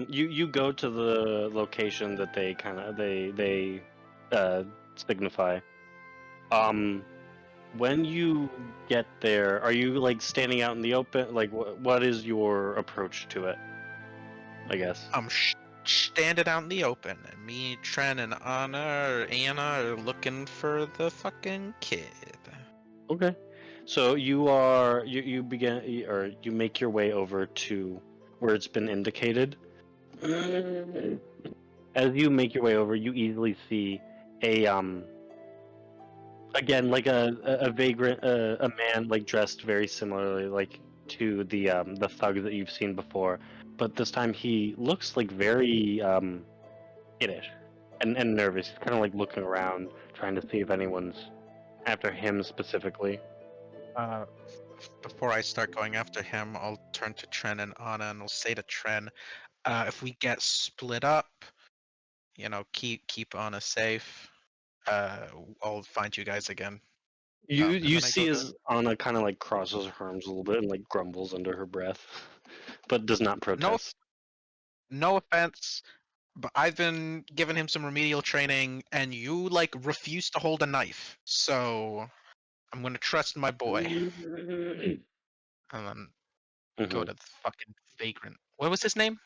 You go to the location that they signify. When you get there, are you like standing out in the open? Like, what is your approach to it? I guess. I'm standing out in the open, and me, Tren, and Anna are looking for the fucking kid. Okay. So you begin or you make your way over to where it's been indicated. As you make your way over, you easily see a again like a vagrant a man like dressed very similarly like to the thug that you've seen before, but this time he looks like very skittish and nervous. He's kind of like looking around, trying to see if anyone's after him specifically. Before I start going after him, I'll turn to Tren and Anna, and I'll say to Tren, if we get split up, keep Anna safe. I'll find you guys again. And You then I see go to as Anna kind of like crosses her arms a little bit and like grumbles under her breath, but does not no, protest. no offense, but I've been giving him some remedial training, and you like refuse to hold a knife. So I'm gonna trust my boy, and then go to the fucking vagrant. What was his name?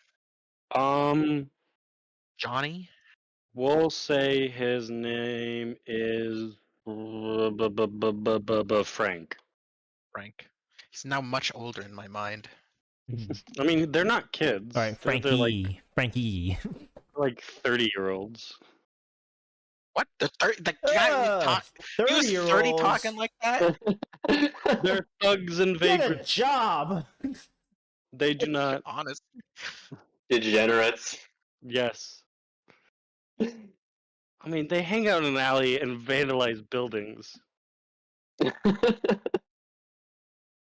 Um, Johnny? we'll say his name is Frank. Frank. He's now much older in my mind. I mean, they're not kids. All right, They're Frankie. like 30-year-olds. What? The guy he was 30 talking like that? They're thugs and Get a vagrants. job. They do not. Honest. Degenerates. Yes. I mean, they hang out in an alley and vandalize buildings.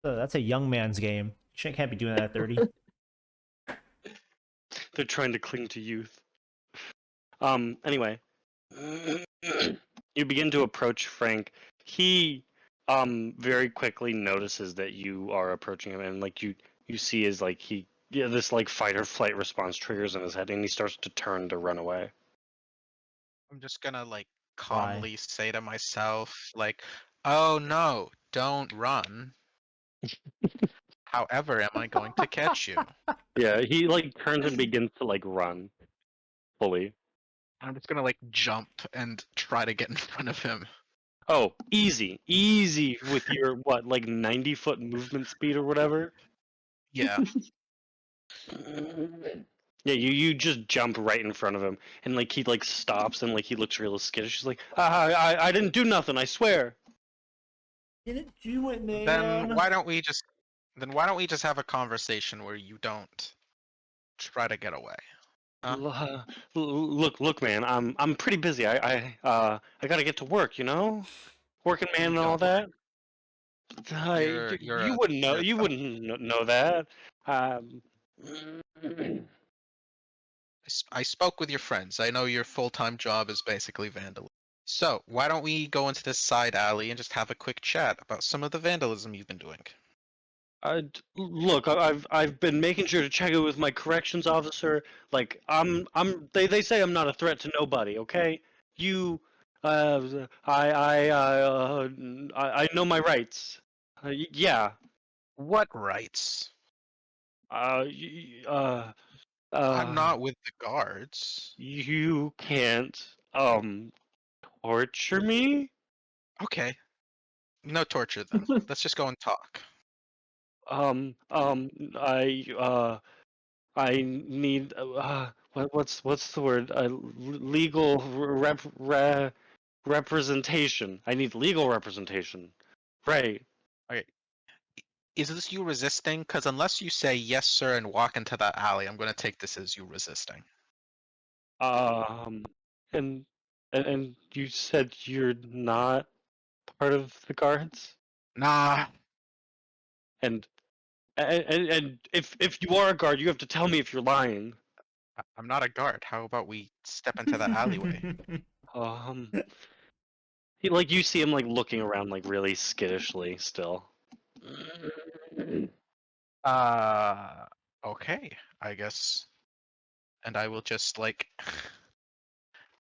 Oh, that's a young man's game. You can't be doing that at 30. They're trying to cling to youth. Anyway, you begin to approach Frank. He very quickly notices that you are approaching him, and like you see is like this like fight or flight response triggers in his head, and he starts to turn to run away. I'm just gonna like calmly say to myself, like, oh no, don't run. However, am I going to catch you? Yeah, he like turns and begins to like run fully. I'm just gonna like jump and try to get in front of him. Oh, easy with your what, like 90-foot movement speed or whatever. Yeah. Yeah, you just jump right in front of him, and like he like stops and like he looks real skittish. He's like, I didn't do nothing, I swear. Didn't do it, man. Then why don't we just have a conversation where you don't try to get away? Huh? Look, man, I'm pretty busy. I gotta get to work, working man and all that. You wouldn't know. You wouldn't know that. I spoke with your friends. I know your full-time job is basically vandalism. So why don't we go into this side alley and just have a quick chat about some of the vandalism you've been doing? Look, I've been making sure to check it with my corrections officer. Like they say I'm not a threat to nobody. Okay, you, I know my rights. Yeah. What rights? I'm not with the guards. You can't torture me. Okay. No torture then. Let's just go and talk. I need what's the word? Legal representation. I need legal representation. Right. Okay. Is this you resisting? Because unless you say yes, sir, and walk into that alley, I'm going to take this as you resisting. And you said you're not part of the guards? Nah. And if you are a guard, you have to tell me if you're lying. I'm not a guard. How about we step into that alleyway? You see him like looking around like really skittishly still. Okay, I guess. And I will just like,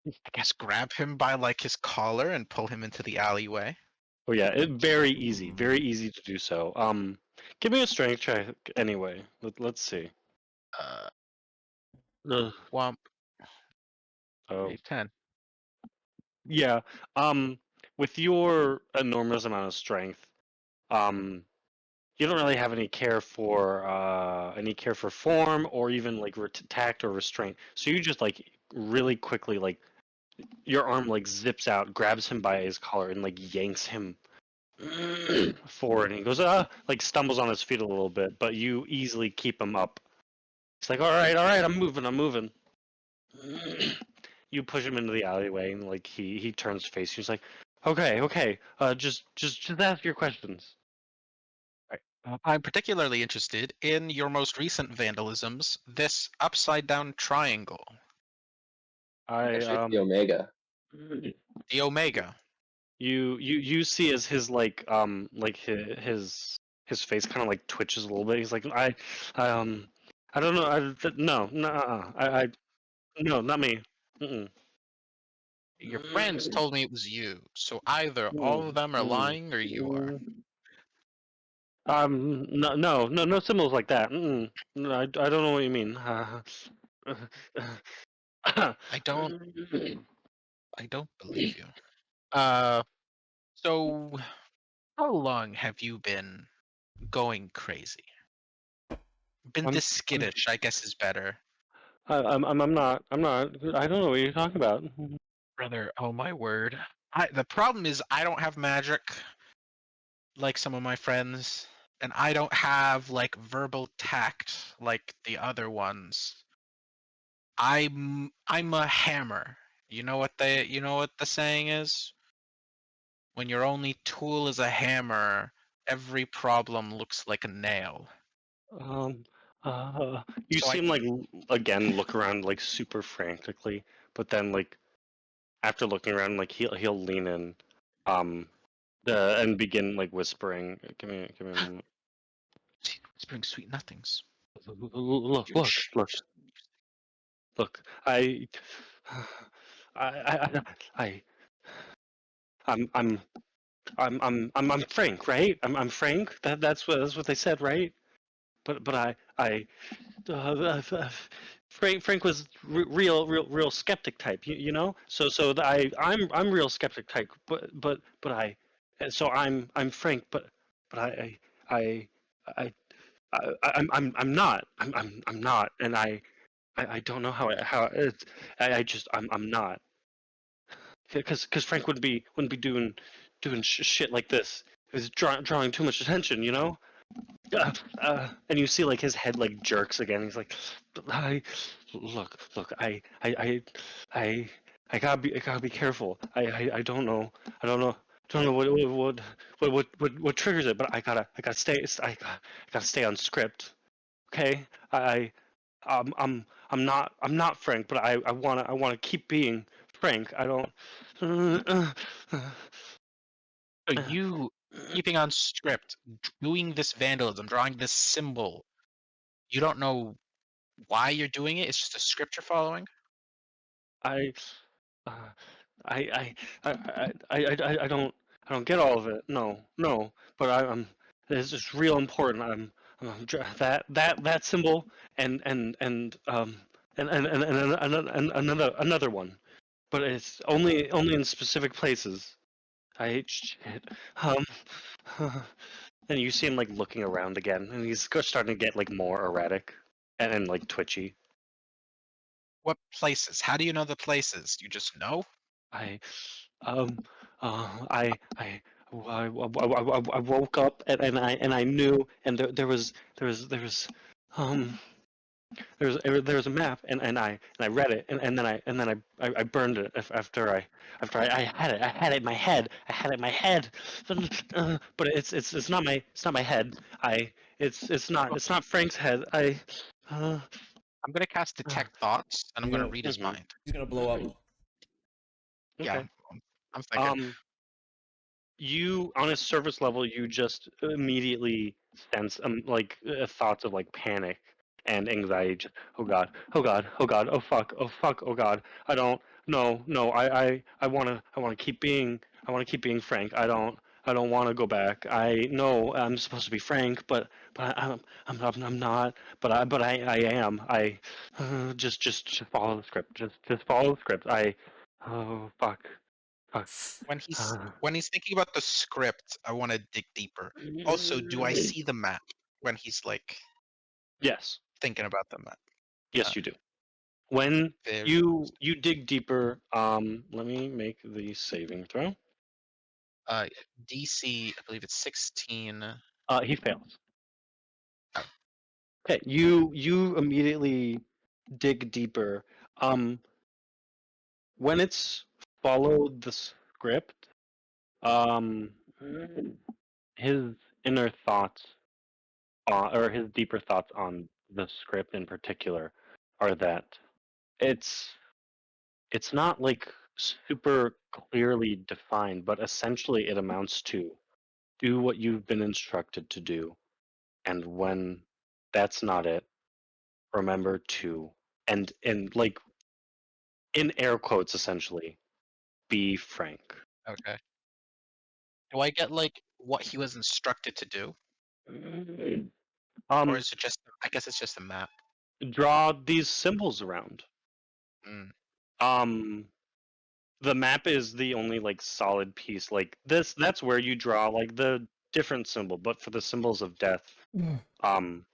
I guess, grab him by like his collar and pull him into the alleyway. Oh yeah, very easy to do so. Give me a strength check anyway. Let's see. Ugh. Womp. Oh 10. yeah. With your enormous amount of strength, um, you don't really have any care for form or even like tact or restraint. So you just like really quickly like your arm like zips out, grabs him by his collar, and like yanks him forward. And he goes like stumbles on his feet a little bit, but you easily keep him up. It's like all right, I'm moving. You push him into the alleyway, and like he turns face. He's like, okay, just ask your questions. Right. I'm particularly interested in your most recent vandalisms, this upside down triangle, I Actually, it's the Omega. the Omega. you see as his like his face kind of like twitches a little bit. He's like I don't know. I no, not me. Mm-mm. Your friends told me it was you, so either all of them are lying or you are. No symbols like that. No, I don't know what you mean. I don't believe you. So how long have you been going crazy? Been I'm, this skittish, I guess is better. I'm not. I don't know what you're talking about. Brother, oh my word. The problem is I don't have magic like some of my friends, and I don't have like verbal tact like the other ones. I'm a hammer. You know what the saying is? When your only tool is a hammer, every problem looks like a nail. Um, you So I seem like again look around like super frantically, but then like after looking around, like he'll lean in, um, and begin like whispering. Give me a moment. whispering sweet nothings. Look, look. I, I, I'm, I'm, I'm Frank, right? I'm Frank. That's what they said, right? But Frank was real skeptic type, you know. I'm real skeptic type, but so I'm Frank, but I I I'm not I'm not, and I don't know how it's I just I'm not because Frank wouldn't be doing shit like this. He was drawing too much attention, you know. And you see like his head like jerks again. He's like, I look, I I gotta be careful. I don't know what triggers it, but I gotta stay on script. Okay, I'm not Frank, but I wanna keep being Frank. I don't. So you keeping on script, doing this vandalism, drawing this symbol, you don't know why you're doing it. It's just a script you're following. I uh, I, I don't get all of it. No. But it's just real important. That symbol and another one. But it's only in specific places. I hate shit. Um, and you see him like looking around again, and he's starting to get like more erratic and like twitchy. What places? How do you know the places? You just know? I um I woke up and I knew and there was um there was a map and I read it and then I burned it after I had it in my head but it's not my head it's not Frank's head uh, I'm gonna cast detect thoughts, and I'm gonna read his mhm. mind. He's gonna blow up. Yeah, Okay. I'm thinking. You on a surface level you just immediately sense thoughts of like panic and anxiety. Just, oh god, oh god, oh god, oh fuck, oh fuck, oh god. I don't. No. I wanna keep being. I wanna keep being Frank. I don't want to go back. I know I'm supposed to be Frank, but I'm not. I am. Just follow the script. Just follow the script. Oh fuck. When he's thinking about the script, I want to dig deeper. Also, do I see the map when he's like Yes. thinking about the map? Yes, you do. When Very you dig deeper, let me make the saving throw. DC, I believe it's 16. He fails. Oh. Okay, you immediately dig deeper. When it's followed the script, um, his inner thoughts, or his deeper thoughts on the script in particular, are that it's it's not like super clearly defined, but essentially it amounts to do what you've been instructed to do, and when that's not it, remember to and like in air quotes essentially, be frank. Okay. Do I get like what he was instructed to do, or is it just? I guess it's just a map. Draw these symbols around. Mm. The map is the only like solid piece. Like this, that's where you draw like the different symbol. But for the symbols of death, um,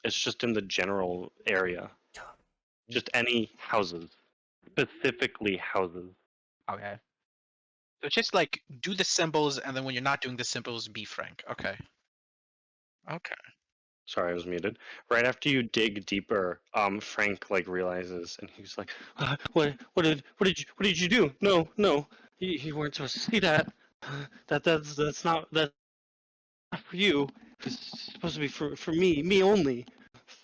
it's just in the general area. Just any houses, specifically houses. Okay. So it's just like do the symbols, and then when you're not doing the symbols, be frank. Okay. Okay. Sorry, I was muted. Right after you dig deeper, Frank like realizes, and he's like, what did you do? No, you weren't supposed to see that. That's not for you. It's supposed to be for me only.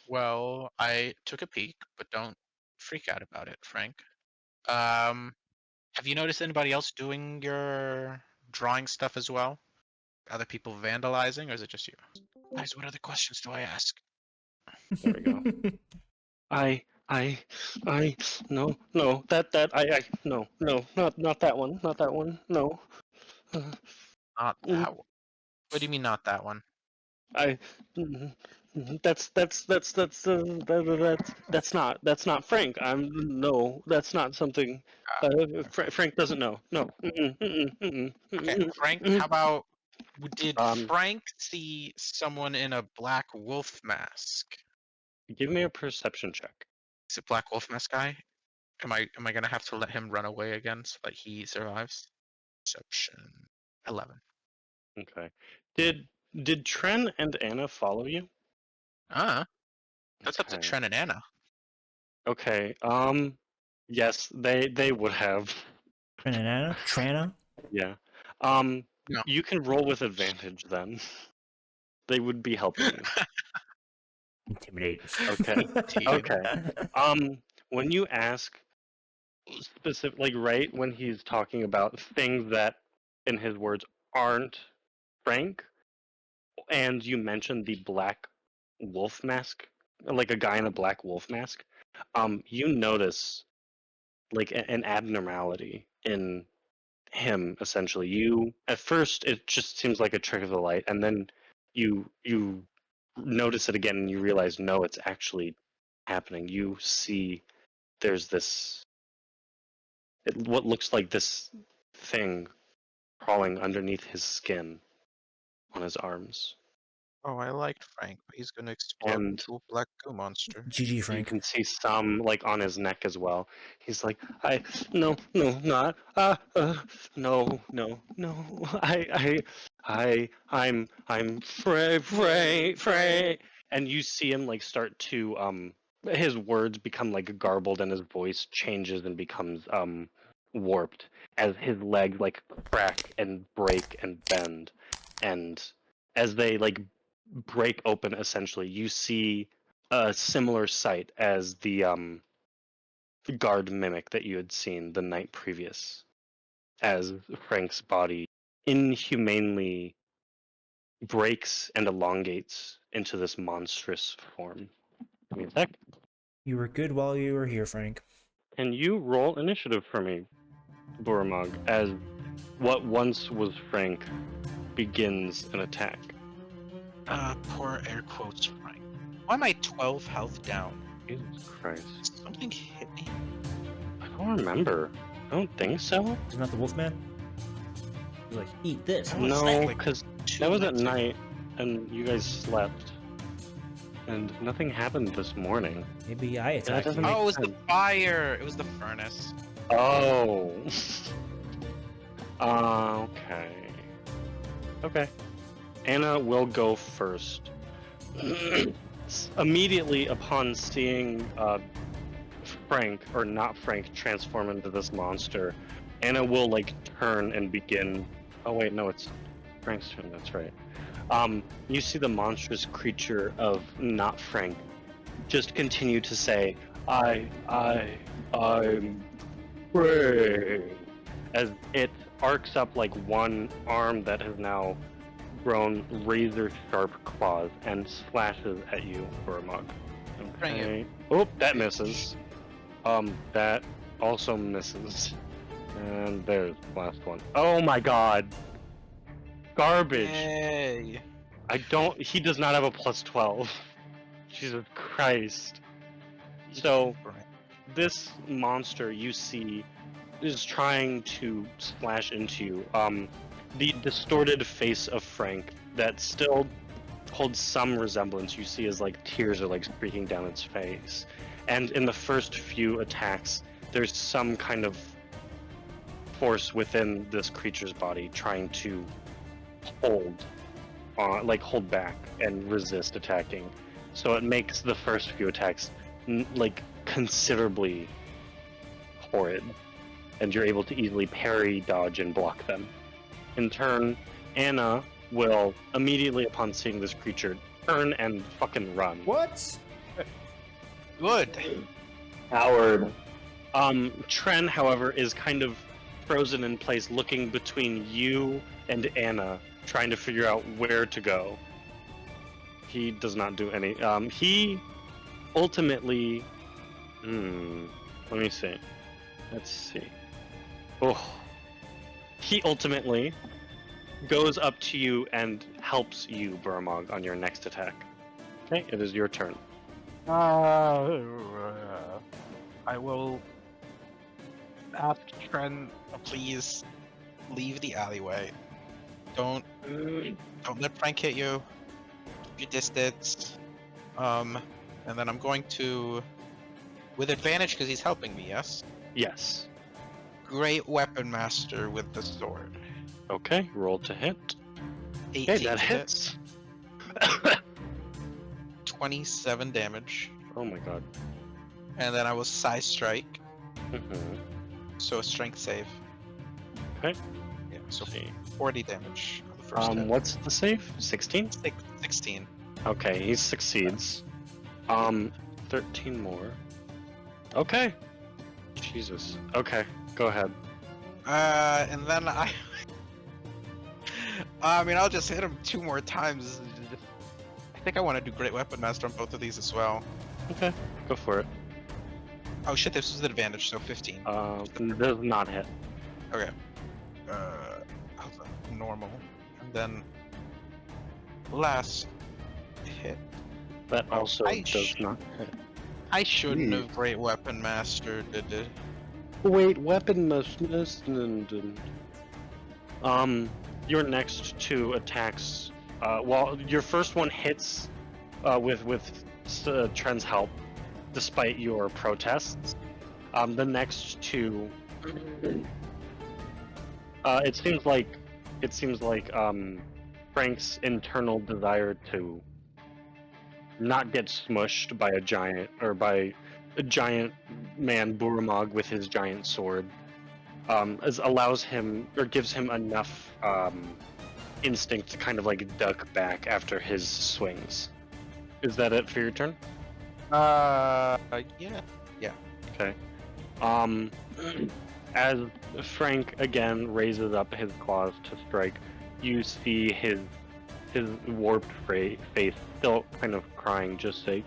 Well, I took a peek, but don't freak out about it, Frank. Have you noticed anybody else doing your drawing stuff as well? Other people vandalizing, or is it just you? Guys, what other questions do I ask? There we go. I I I no I no not that one, not that one, no. Not Mm, that one. What do you mean, not that one? I mm, that's not Frank. No, that's not something. Frank doesn't know. No. Okay, Frank. How about did Um, Frank see someone in a black wolf mask? give me a perception check. Is it Black Wolf Mask guy? Am I gonna have to let him run away again so that he survives? Perception 11. Okay. Did Tren and Anna follow you? That's up to Okay. Tren and Anna. Okay. Yes, they would have. Trana? Yeah. No. You can roll with advantage then. They would be helping you. Intimidate. Okay. Okay. When you ask specific, like right when he's talking about things that, in his words, aren't Frank, and you mentioned the black wolf mask, like a guy in a black wolf mask, you notice like an abnormality in him. Essentially, you at first it just seems like a trick of the light, and then you notice it again, and you realize no, it's actually happening. You see, there's this what looks like this thing crawling underneath his skin on his arms. Oh, I liked Frank, but he's gonna explode And into a black goo monster. GG, you Frank. can see some like on his neck as well. He's like, no, not, no, I'm Frey. And you see him like start to, his words become like garbled and his voice changes and becomes, warped as his legs like crack and break and bend. And as they like break open, essentially, you see a similar sight as the guard mimic that you had seen the night previous, as Frank's body inhumanely breaks and elongates into this monstrous form. Give me a sec. You were good while you were here, Frank. Can you roll initiative for me, Buramog, as what once was Frank begins an attack? Poor air quotes, Frank. Why am I 12 health down? Jesus Christ. Something hit me. I don't remember. I don't think so. Isn't that the Wolfman? He's like, eat this. That was No, like because 2 that was at nights ago. night, and you guys slept. And nothing happened this morning. Maybe I attacked doesn't you. make Oh, it was the sense. fire. It was the furnace. Oh. Okay. Okay. Anna will go first. Immediately upon seeing Frank, or not Frank, transform into this monster, Anna will like turn and begin. Oh wait, no, it's Frank's turn. That's right. You see the monstrous creature of not Frank just continue to say, I'm Frank, as it arcs up like one arm that has now grown razor sharp claws and slashes at you for a mug. Bring it. Oh, that misses. That also misses. And there's the last one. Oh my god. Garbage. Yay. He does not have a plus 12. Jesus Christ. So, this monster you see is trying to splash into you. The distorted face of Frank that still holds some resemblance you see as like tears are like streaking down its face. And in the first few attacks, there's some kind of force within this creature's body trying to hold back and resist attacking. So it makes the first few attacks like considerably horrid, and you're able to easily parry, dodge, and block them. In turn, Anna will immediately upon seeing this creature turn and fucking run. What? Good. Howard. Tren, however, is kind of frozen in place, looking between you and Anna, trying to figure out where to go. He does not do any. He ultimately. Let me see. Let's see. Oh. He ultimately goes up to you and helps you, Buramog, on your next attack. Okay, it is your turn. I will ask Tren, please leave the alleyway. Don't let Frank hit you. Keep your distance. And then I'm going to, with advantage because he's helping me, yes? Yes. Great Weapon Master with the sword. Okay, roll to hit. 18 Okay, that to hit, hits. 27 damage. Oh my god. And then I will Side Strike, Mhm. so a strength save. Okay. Yeah, so See. 40 damage on the first hit. What's the save? 16? 16. Okay, he succeeds. 13 more. Okay. Jesus. Okay, go ahead. And then I mean, I'll just hit him 2 more times. I think I want to do Great Weapon Master on both of these as well. Okay, go for it. Oh shit, this is an advantage, so 15. Does not hit. Okay. How's that? Normal. And then last hit. That also I does not hit. I shouldn't have Great Weapon Mastered it. Wait, weapon must. Your next 2 attacks. Well, your first one hits with Tren's help, despite your protests. The next 2, it seems like Frank's internal desire to not get smushed by a giant man Buramog with his giant sword allows him or gives him enough instinct to kind of like duck back after his swings. Is that it for your turn? Yeah. Okay. As Frank again raises up his claws to strike, you see his his warped face still kind of crying, just say,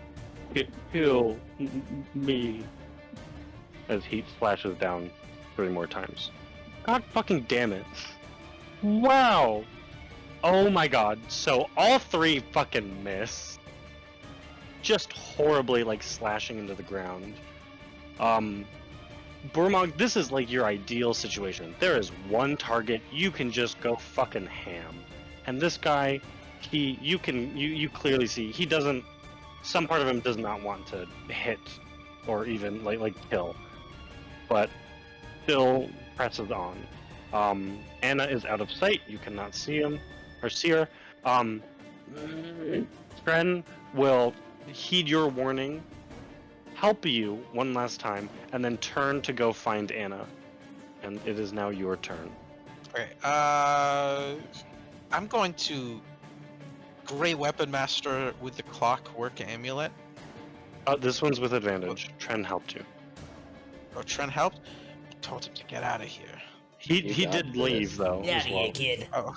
"Kill me," as he slashes down 3 more times. God fucking damn it! Wow! Oh my god! So all 3 fucking miss. Just horribly like slashing into the ground. Buramog, this is like your ideal situation. There is one target, you can just go fucking ham. And this guy, you clearly see he doesn't. Some part of him does not want to hit or even like kill, but still presses on. Anna is out of sight. You cannot see him or see her. Tren will heed your warning, help you one last time, and then turn to go find Anna. And it is now your turn. Okay. I'm going to Grey Weapon Master with the Clockwork Amulet. This one's with advantage. Tren helped you. Oh, Trent helped. I told him to get out of here. He got did leave this. though. Yeah, as well. kid. Oh.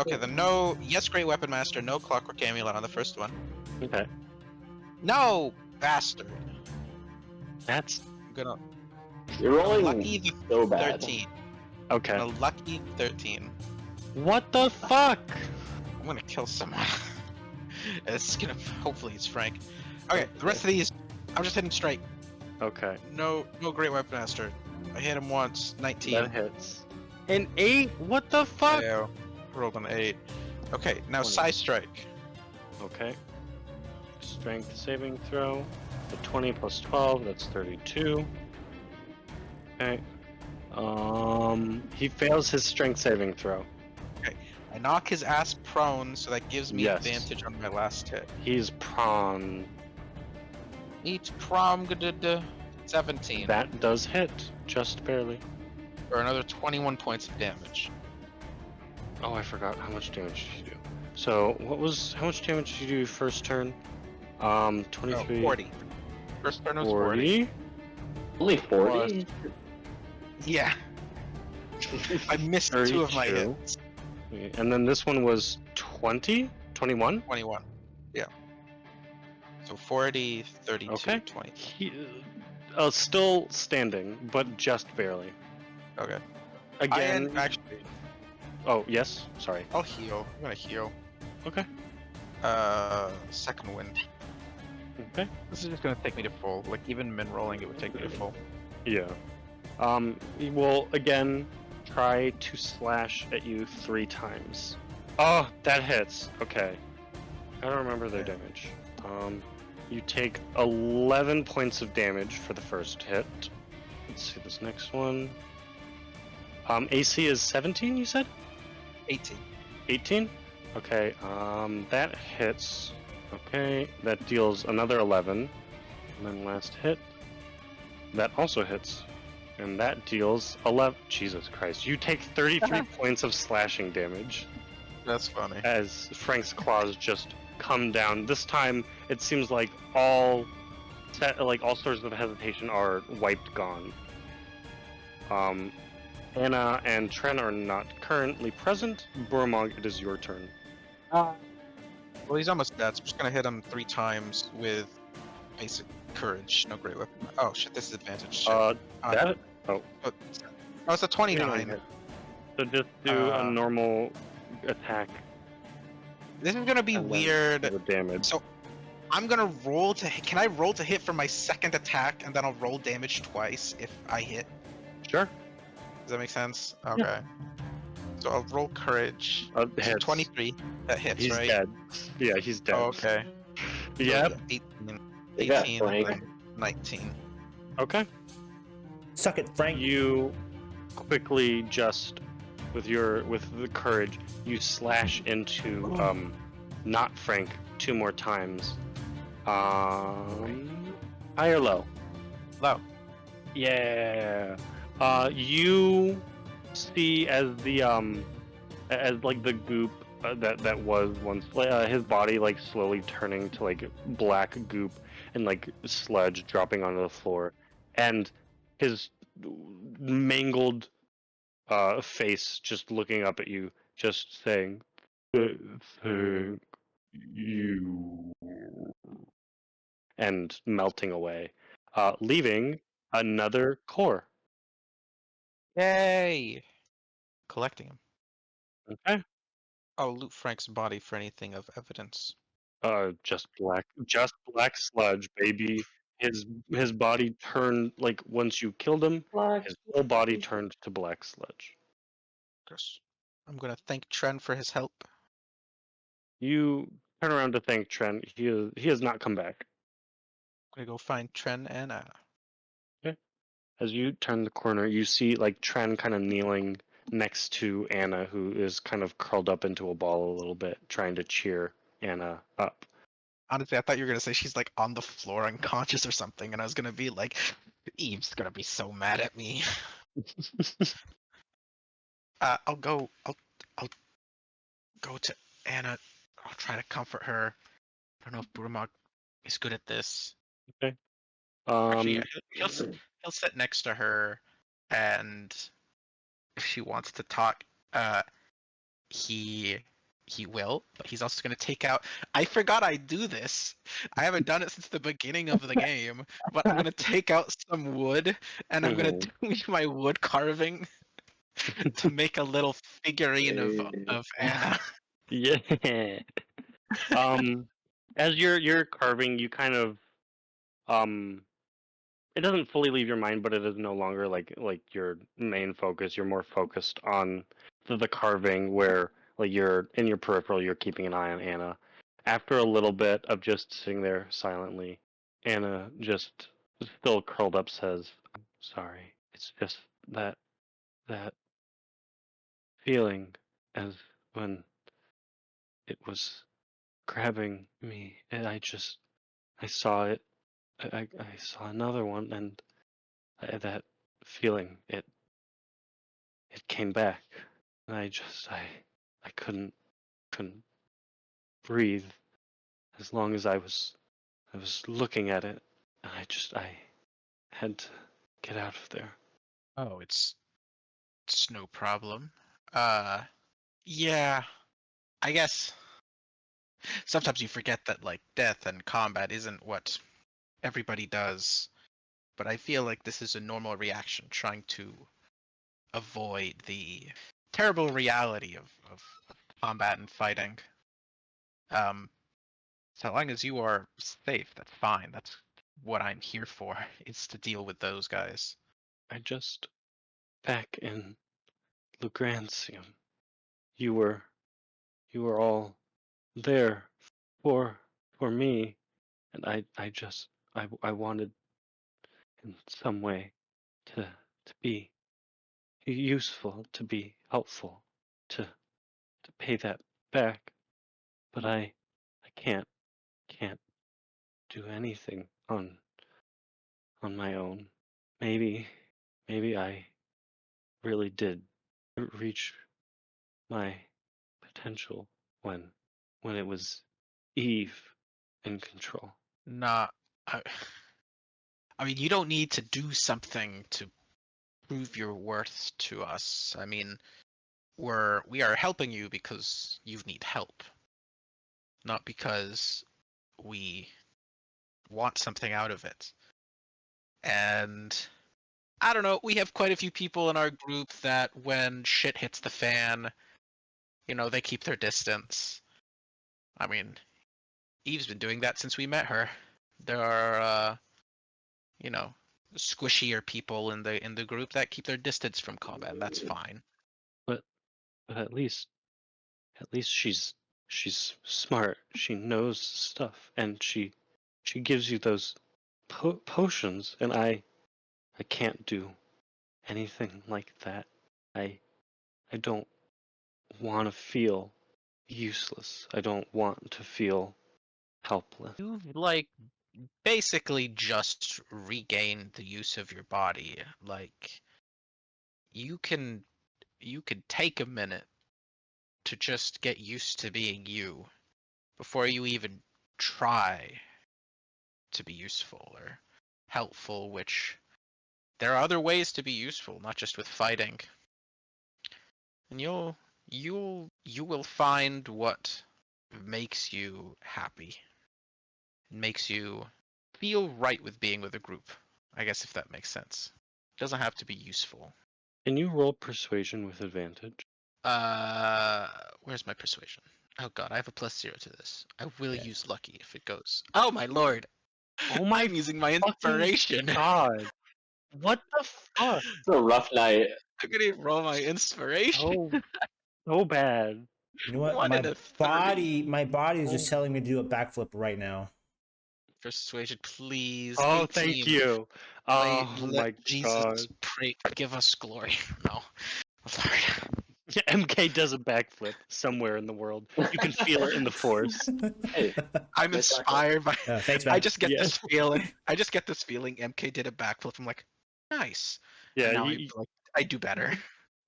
Okay. Yes, Grey Weapon Master. No Clockwork Amulet on the first one. Okay. No, bastard. That's I'm gonna. You're rolling Lucky so bad. 13. okay. A lucky 13. What the fuck? I'm gonna kill someone. It's gonna. Hopefully it's Frank. Okay, the rest of these, I'm just hitting straight. Okay. No Great Weapon Master. I hit him once. 19. That hits. An 8? What the fuck? Yeah, rolled an 8. Okay, now 20. Psy Strike. Okay. Strength saving throw. So 20 plus 12, that's 32. Okay. He fails his strength saving throw. I knock his ass prone, so that gives me Yes. advantage on my last hit. He's prone. Each prom 17. That does hit, just barely. Or another 21 points of damage. Oh, I forgot how much damage did you do. So, how much damage did you do first turn? 23. 40. First turn was 40. 40? Only 40? Yeah. I missed 2 of my 32. hits. And then this one was 20? 21? 21. Yeah. So 40, 32, Okay. 20. He, still standing, but just barely. Okay. Again. Actually, Oh, yes. Sorry. I'll heal. I'm gonna heal. Okay. Second wind. Okay. This is just gonna take me to full. Like, even min rolling, it would take me to full. Yeah. He will again try to slash at you 3 times. Oh, that hits. Okay. Gotta remember their damage. You take 11 points of damage for the first hit. Let's see this next one. AC is 17, you said? 18. 18? Okay, that hits. Okay, that deals another 11. And then last hit. That also hits. And that deals 11. Jesus Christ. You take 33 points of slashing damage That's funny. as Frank's claws just come down. This time, it seems like all sorts of hesitation are wiped gone. Anna and Tren are not currently present. Buramog, it is your turn. Well, he's almost dead, so I'm just gonna hit him 3 times with basic courage. No great weapon. Oh shit, this is advantage. Shit. That Oh, it's a 29. So just do a normal attack. This is gonna be and then weird. the damage. So I'm gonna roll to. Can I roll to hit for my second attack, and then I'll roll damage twice if I hit? Sure. Does that make sense? Okay. So I'll roll courage. So Hits. 23. That hits, He's right? dead. Yeah, he's dead. Oh, okay. Yep. 18. Yeah, 18 Frank. and then 19. Okay. Suck it, Frank. You quickly just with the courage, you slash into not Frank 2 more times. High or low? Low. Yeah. You see as the as like the goop that was once his body like slowly turning to like black goop and like sludge dropping onto the floor, and his mangled face just looking up at you, just saying, Thank you. And melting away, leaving another core. Yay! Collecting him. Okay. I'll loot Frank's body for anything of evidence. Just black sludge, baby. His body turned like once you killed him, Black. his whole body turned to black sludge. Chris, I'm gonna thank Tren for his help. You turn around to thank Trent. He has not come back. I'm gonna go find Tren and Anna. As you turn the corner, you see like Tren kind of kneeling next to Anna, who is kind of curled up into a ball a little bit, trying to cheer Anna up. Honestly, I thought you were gonna say she's like on the floor unconscious or something, and I was gonna be like, Eve's gonna be so mad at me. I'll go to Anna. I'll try to comfort her. I don't know if Buramog is good at this. Okay. Actually, yeah, he'll sit next to her, and if she wants to talk, he will. But he's also gonna take out. I forgot I do this. I haven't done it since the beginning of the game, but I'm gonna take out some wood, and I'm gonna do my wood carving to make a little figurine of Anna. Yeah. um, as you're carving, you kind of it doesn't fully leave your mind, but it is no longer like your main focus. You're more focused on the carving, where like you're in your peripheral, you're keeping an eye on Anna. After a little bit of just sitting there silently, Anna just still curled up says, "I'm sorry. It's just that feeling as when it was grabbing me, and I saw it. I saw another one, and that feeling it came back, and I couldn't breathe as long as I was looking at it, and I had to get out of there." Oh, it's no problem. Yeah. I guess sometimes you forget that like death and combat isn't what everybody does, but I feel like this is a normal reaction trying to avoid the terrible reality of combat and fighting. So long as you are safe, that's fine. That's what I'm here for, is to deal with those guys. I just back in Lugrancium, you were you were all there for for me, and I wanted in some way to be useful, to be helpful, to pay that back, but I can't do anything on my own. Maybe maybe I really did reach my potential when it was Eve in control. Not. I, I mean, you don't need to do something to prove your worth to us. I mean, we are helping you because you need help, not because we want something out of it. And I don't know, we have quite a few people in our group that when shit hits the fan, they keep their distance. I mean, Eve's been doing that since we met her. There are you know, squishier people in the group that keep their distance from combat, and that's fine. But at least she's smart. She knows stuff, and she gives you those potions, and I can't do anything like that. I don't want to feel useless. I don't want to feel helpless. You've like basically just regained the use of your body. Like you can take a minute to just get used to being you before you even try to be useful or helpful, which there are other ways to be useful, not just with fighting. And you will find what makes you happy, makes you feel right with being with a group. I guess if that makes sense. Doesn't have to be useful. Can you roll persuasion with advantage? Where's my persuasion? Oh god, I have a +0 to this. I will Yeah. use lucky if it goes. Oh my lord! Oh my I'm using my fucking inspiration. god! What the fuck? It's a rough night. I'm gonna roll my inspiration. Oh, so bad. You know what? 1 in a 30. My body is just Oh. telling me to do a backflip right now. Persuasion, please. Oh, 18. thank you. Let, Oh let my Jesus god. pray, give us glory. No, Lord. Yeah, MK does a backflip somewhere in the world. You can feel it in the force. Hey, I'm nice backflip. inspired by. Thanks, I man. just get Yeah. this feeling. I just get this feeling. MK did a backflip. I'm like, nice. Yeah, And now I do better.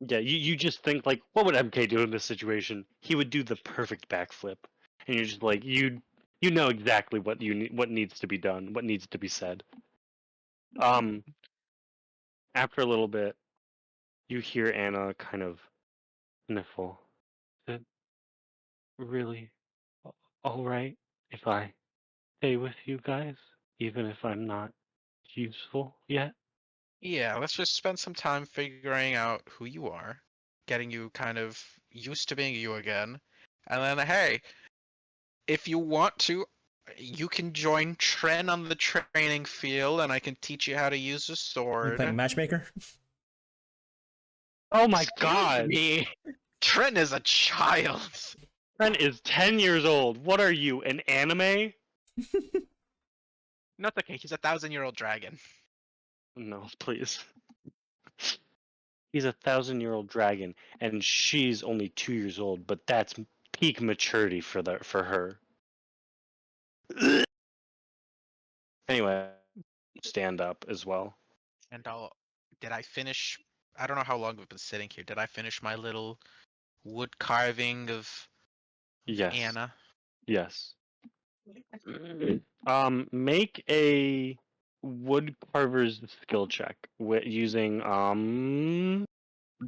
you just think like, what would MK do in this situation? He would do the perfect backflip, and you're just like, you know exactly what what needs to be done, what needs to be said. After a little bit, you hear Anna kind of sniffle. Is it really all right if I stay with you guys, even if I'm not useful yet? Yeah, let's just spend some time figuring out who you are, getting you kind of used to being you again, and then hey, if you want to, you can join Tren on the training field, and I can teach you how to use a You sword. playing matchmaker? Oh my Excuse god! me, Tren is a child. Trent is 10 years old. What are you, an anime? No, it's okay. He's a 1,000-year-old dragon. No, please. He's a 1,000-year-old dragon, and she's only 2 years old. But that's peak maturity for her. Anyway, stand up as well. And did I finish? I don't know how long we've been sitting here. Did I finish my little wood carving of Yes. Anna? Yes. Make a wood carver's skill check using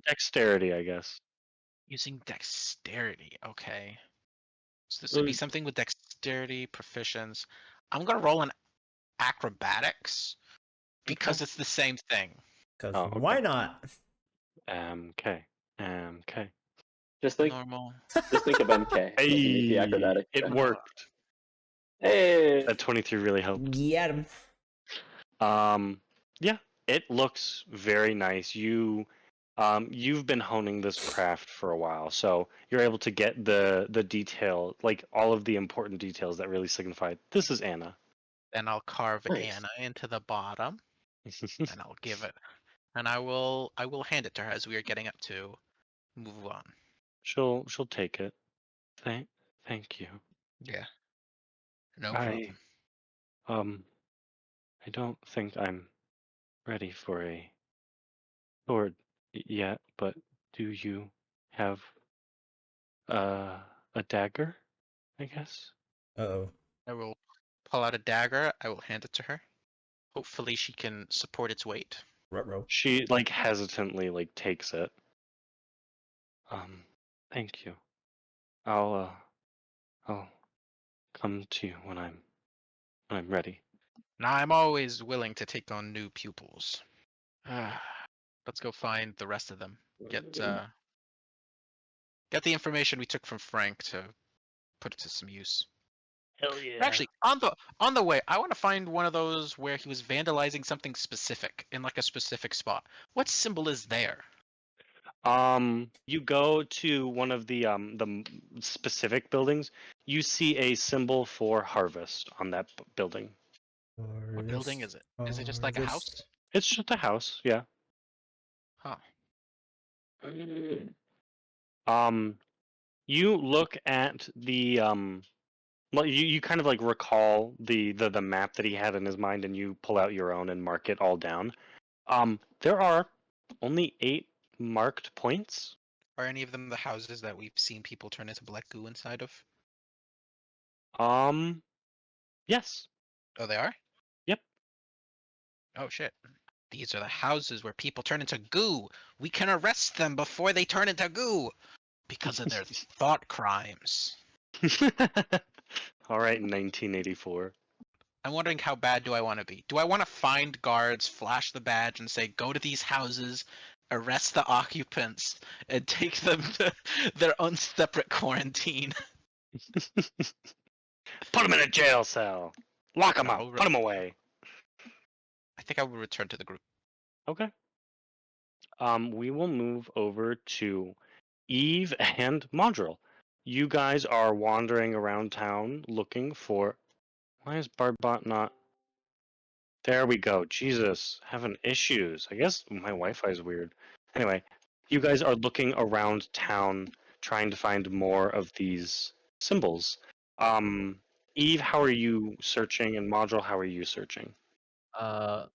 dexterity, I guess. Using dexterity. Okay. So this would be something with dexterity, proficiency. I'm gonna roll an acrobatics because it's the same thing. Because Oh, okay. why not? MK. MK. Just think Normal. of MK. He can make the Hey, acrobatic. it worked. Hey. That 23 really helped. Get him. Yeah, it looks very nice. You've been honing this craft for a while, so you're able to get the detail, like all of the important details that really signify this is Anna. Then I'll carve Nice. Anna into the bottom, and I'll give it, and I will hand it to her as we are getting up to move on. she'll take it. Thank you. Yeah. No I problem. I don't think I'm ready for a sword yet, but do you have a dagger, I guess? Uh-oh. I will pull out a dagger. I will hand it to her. Hopefully, she can support its weight. Ruh-roh. She like hesitantly like takes it. Thank you. I'll come to you when I'm ready. Now, I'm always willing to take on new pupils. Let's go find the rest of them. Get the information we took from Frank to put it to some use. Hell yeah. Actually, on the way, I want to find one of those where he was vandalizing something specific in like a specific spot. What symbol is there? You go to one of the specific buildings. You see a symbol for harvest on that building. What building is it? Is it just like a house? It's just a house, yeah. Huh. You look at the well, you kind of like recall the map that he had in his mind, and you pull out your own and mark it all down. There are only 8 marked points. Are any of them the houses that we've seen people turn into black goo inside of? Yes. Oh, they are? Yep. Oh, shit. These are the houses where people turn into goo. We can arrest them before they turn into goo. because of their thought crimes. All right, 1984. I'm wondering how bad do I want to be? Do I want to find guards, flash the badge, and say, go to these houses, arrest the occupants, and take them to their own separate quarantine? Put him in a jail cell. Lock him up. No, Put him away. I think I will return to the group. Okay. We will move over to Eve and Modril. You guys are wandering around town looking for. Why is Barbot not? There we go. Jesus, having issues. I guess my Wi-Fi is weird. Anyway, you guys are looking around town trying to find more of these symbols. Eve, how are you searching? And Modril, how are you searching? I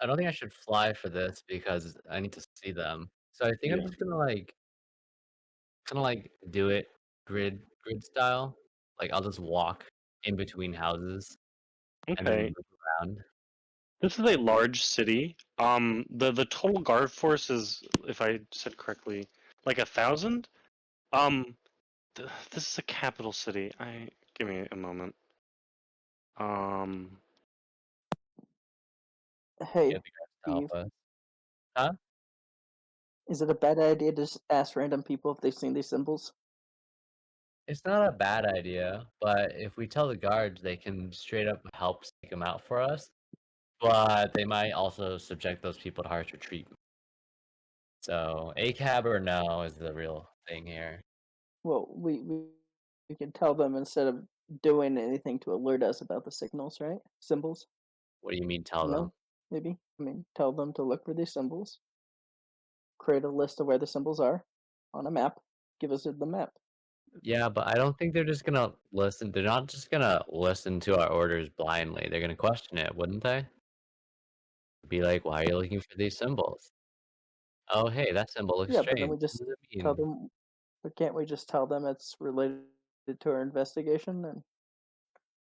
don't think I should fly for this because I need to see them. So I think I'm Yeah. just gonna kind of like do it grid style. Like I'll just walk in between houses and then Okay. move around. This is a large city. The total guard force is, if I said correctly, like 1,000. This is a capital city. Give me a moment. Hey, Get the guys to help Eve, us. Huh? is it a bad idea to just ask random people if they've seen these symbols? It's not a bad idea, but if we tell the guards, they can straight up help seek them out for us. But they might also subject those people to harsher treatment. So ACAB or no is the real thing here. Well, we can tell them instead of doing anything to alert us about the signals, right? Symbols? What do you mean tell them? No? Maybe? I mean, tell them to look for these symbols. Create a list of where the symbols are on a map. Give us the map. Yeah, but I don't think they're just gonna listen. They're not just gonna listen to our orders blindly. They're gonna question it, wouldn't they? Be like, why are you looking for these symbols? Oh, hey, that symbol looks Yeah, but then strange. we What just does it tell mean? them. But can't we just tell them it's related to our investigation? And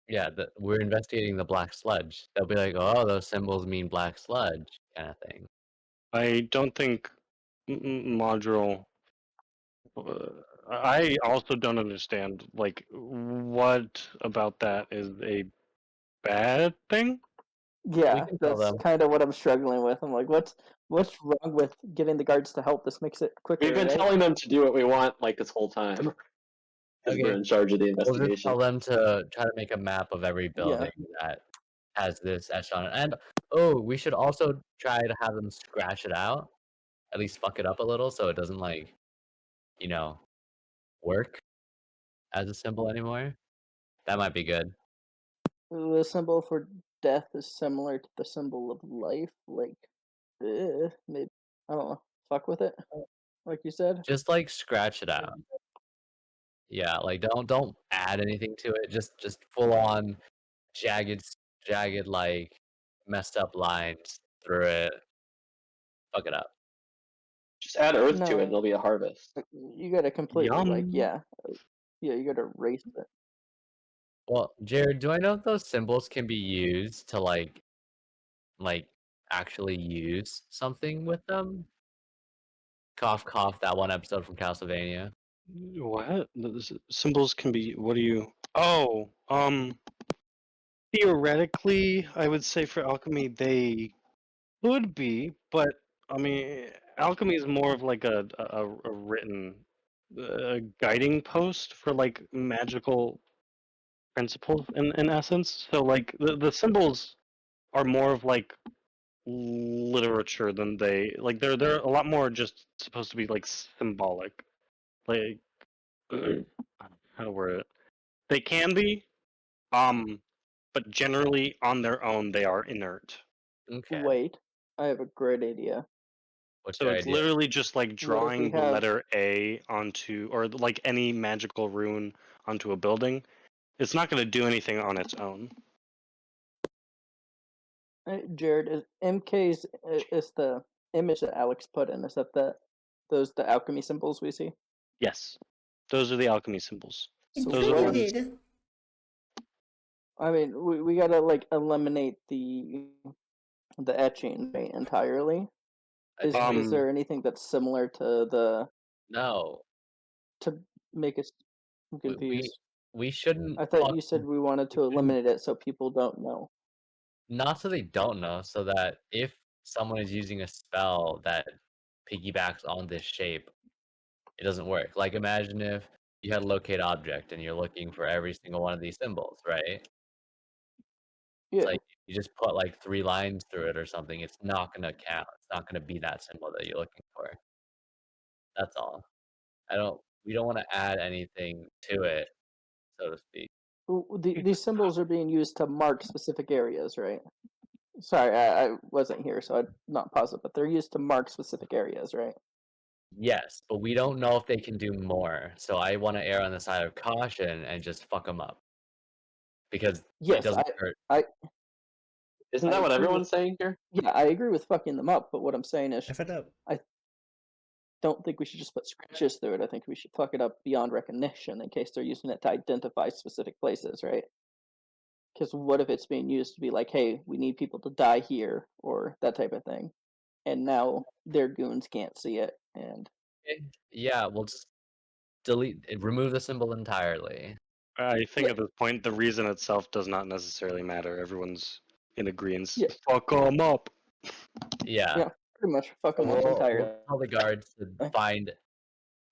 Yeah, we're investigating the black sludge. They'll be like, oh, those symbols mean black sludge, kind of thing. I don't think Modril. I also don't understand. Like, what about that is a bad thing? We yeah, can tell that's them. kind of what I'm struggling with. I'm like, what's wrong with getting the guards to help? This makes it quicker, We've been right? telling them to do what we want like this whole time. Because we're Okay, in charge of the we'll just investigation. tell them to try to make a map of every Yeah. building that has this etched on it. And oh, we should also try to have them scratch it out, at least fuck it up a little, so it doesn't like, you know, work as a symbol anymore. That might be good. The symbol for death is similar to the symbol of life. Like, maybe I don't know. Fuck with it, like you said. Just like scratch it out. Yeah, like don't add anything to it. Just full on jagged like messed up lines through it. Fuck it up. Just add earth to it, No. and it'll be a harvest. You gotta completely like, Yum. yeah. You gotta erase it. Well, Jared, do I know if those symbols can be used to like actually use something with them? Cough cough, that one episode from Castlevania. What? Symbols can be. What do you? Oh, theoretically, I would say for alchemy they could be, but I mean, alchemy is more of like a written guiding post for like magical principles in essence. So like the symbols are more of like literature than they're a lot more just supposed to be like symbolic. Like how to word it. They can be, but generally on their own they are inert. Okay. Wait, I have a great idea. What's So your it's idea? literally just like What if we drawing the have letter A onto, or like any magical rune onto a building. It's not going to do anything on its own. Jared? Is MK's is the image that Alex put in? Is that those the alchemy symbols we see? Yes, those are the alchemy symbols. So Those are the ones. Included. I mean, we gotta like eliminate the etching right, entirely. Is Um, there anything that's similar to the No, to make us we confused. we shouldn't. I thought you said we wanted to eliminate it so people don't know. Not so they don't know, so that if someone is using a spell that piggybacks on this shape, it doesn't work. Like imagine if you had locate object and you're looking for every single one of these symbols, right? It's Yeah. like you just put like 3 lines through it or something, it's not gonna count. It's not gonna be that symbol that you're looking for. That's all. We don't want to add anything to it, so to speak. These symbols are being used to mark specific areas, right? Sorry, I wasn't here, so I'm not positive, but they're used to mark specific areas, right? Yes, but we don't know if they can do more. So I want to err on the side of caution and just fuck them up because it Yes, doesn't hurt. Isn't I that what agree everyone's with- saying here? Yeah, I agree with fucking them up, but what I'm saying is, If it up. don't think we should just put scratches through it. I think we should fuck it up beyond recognition in case they're using it to identify specific places, right? Because what if it's being used to be like, hey, we need people to die here, or that type of thing, and now their goons can't see it, and Yeah, we'll just remove the symbol entirely. I think Yeah. at this point, the reason itself does not necessarily matter. Everyone's in agreement. Yeah. Fuck them up. Yeah. Yeah, pretty much fuck them up We'll entirely. tell the guards to find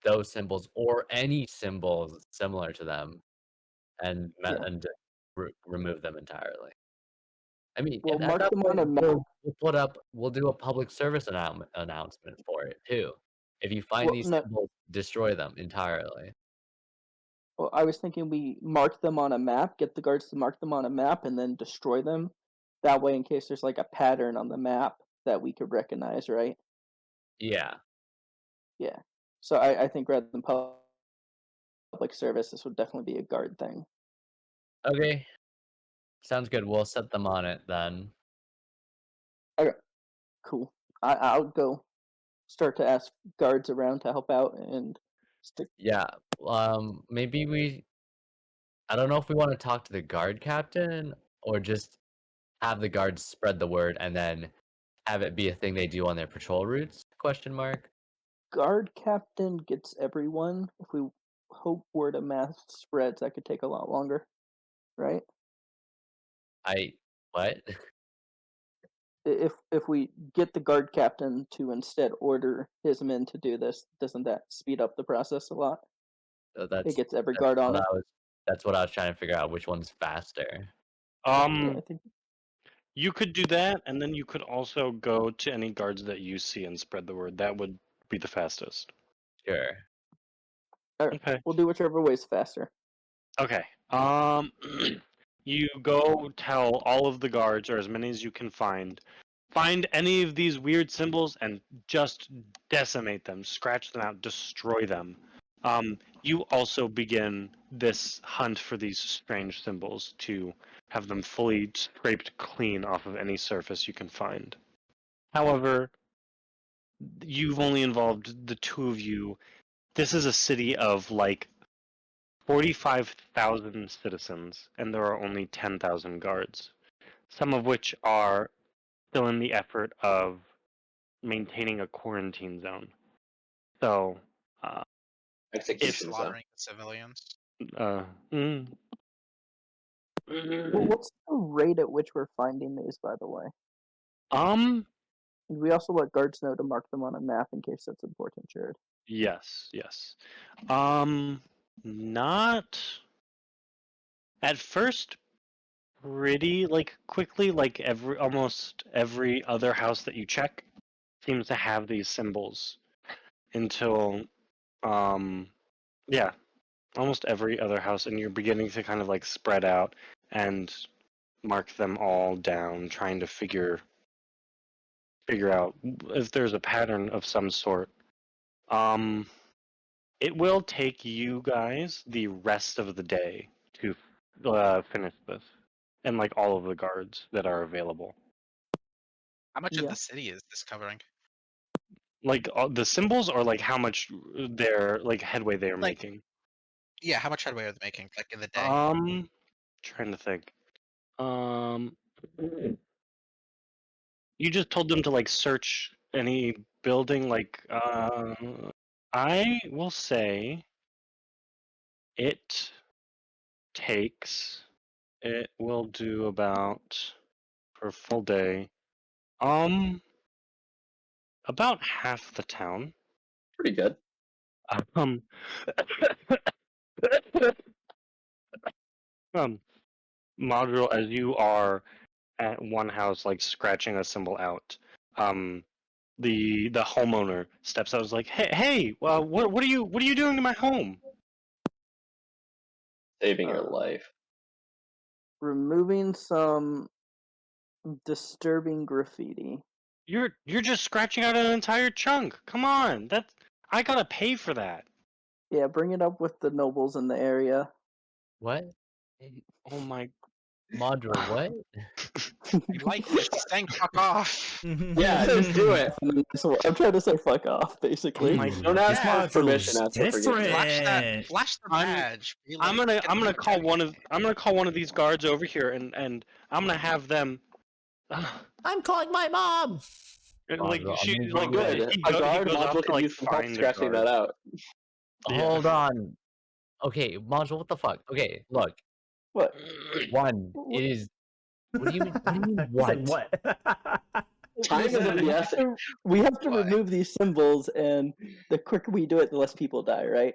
those symbols or any symbols similar to them and Yeah. remove them entirely. I mean, Well, at mark that them point, on a map. we'll do a public service announcement for it too. If you find Well, these no, symbols, destroy them entirely. well, I was thinking we mark them on a map, get the guards to mark them on a map, and then destroy them. That way, in case there's like a pattern on the map that we could recognize, right? Yeah. Yeah. So I think rather than public service, this would definitely be a guard thing. Okay. Sounds good. We'll set them on it then. Cool. I'll go start to ask guards around to help out and stick. Yeah. Maybe I don't know if we want to talk to the guard captain or just have the guards spread the word and then have it be a thing they do on their patrol routes? Question mark. Guard captain gets everyone. If we hope word of mouth spreads, that could take a lot longer, right? What? If we get the guard captain to instead order his men to do this, doesn't that speed up the process a lot? It gets every guard on it. That's what I was trying to figure out. Which one's faster? Yeah, I think You could do that, and then you could also go to any guards that you see and spread the word. That would be the fastest. Sure. Okay. we'll do whichever way's faster. Okay. You go tell all of the guards, or as many as you can find any of these weird symbols and just decimate them, scratch them out, destroy them. You also begin this hunt for these strange symbols to have them fully scraped clean off of any surface you can find. However, you've only involved the two of you. This is a city of like 45,000 citizens, and there are only 10,000 guards, some of which are still in the effort of maintaining a quarantine zone. So, Execution zone. Slaughtering civilians. uh, mm, Well, what's the rate at which we're finding these, by the way? um, And we also let guards know to mark them on a map in case that's important, Jared. yes. Not at first. Pretty like quickly, like almost every other house that you check seems to have these symbols until yeah, almost every other house, and you're beginning to kind of like spread out and mark them all down, trying to figure out if there's a pattern of some sort. It will take you guys the rest of the day to finish this, and like all of the guards that are available. How much of Yeah. the city is this covering? Like the symbols, or like how much they're like headway they're Like- making. Yeah, how much headway are they making? Like in the day? Trying to think. You just told them to like search any building, like I will say it takes. It will do about for a full day. About half the town. Pretty good. Um, Module, as you are at one house, like scratching a symbol out, the homeowner steps out. Is like, hey, what are you doing to my home? Saving your life. Removing some disturbing graffiti. You're just scratching out an entire chunk. Come on, I gotta pay for that. Yeah, bring it up with the nobles in the area. What? Oh my. Module, what? You like this? He's saying fuck off. Yeah, just do it. So I'm trying to say fuck off, basically. my Don't ask Yeah. for permission. Ask for forgiveness. Flash the I'm- badge. Be I'm like, gonna call one of these guards over here, and I'm gonna have them. I'm calling my mom. Like Module, she I'm like Good. he A goes guard off module to, could like, use some help find the scratching guard. that out. Yeah. Hold on. Okay, Module, what the fuck? Okay, look. What? One, it is. What do you mean? What do you mean? He said What? what? Time is of the essence. We have to What? remove these symbols, and the quicker we do it, the less people die, right?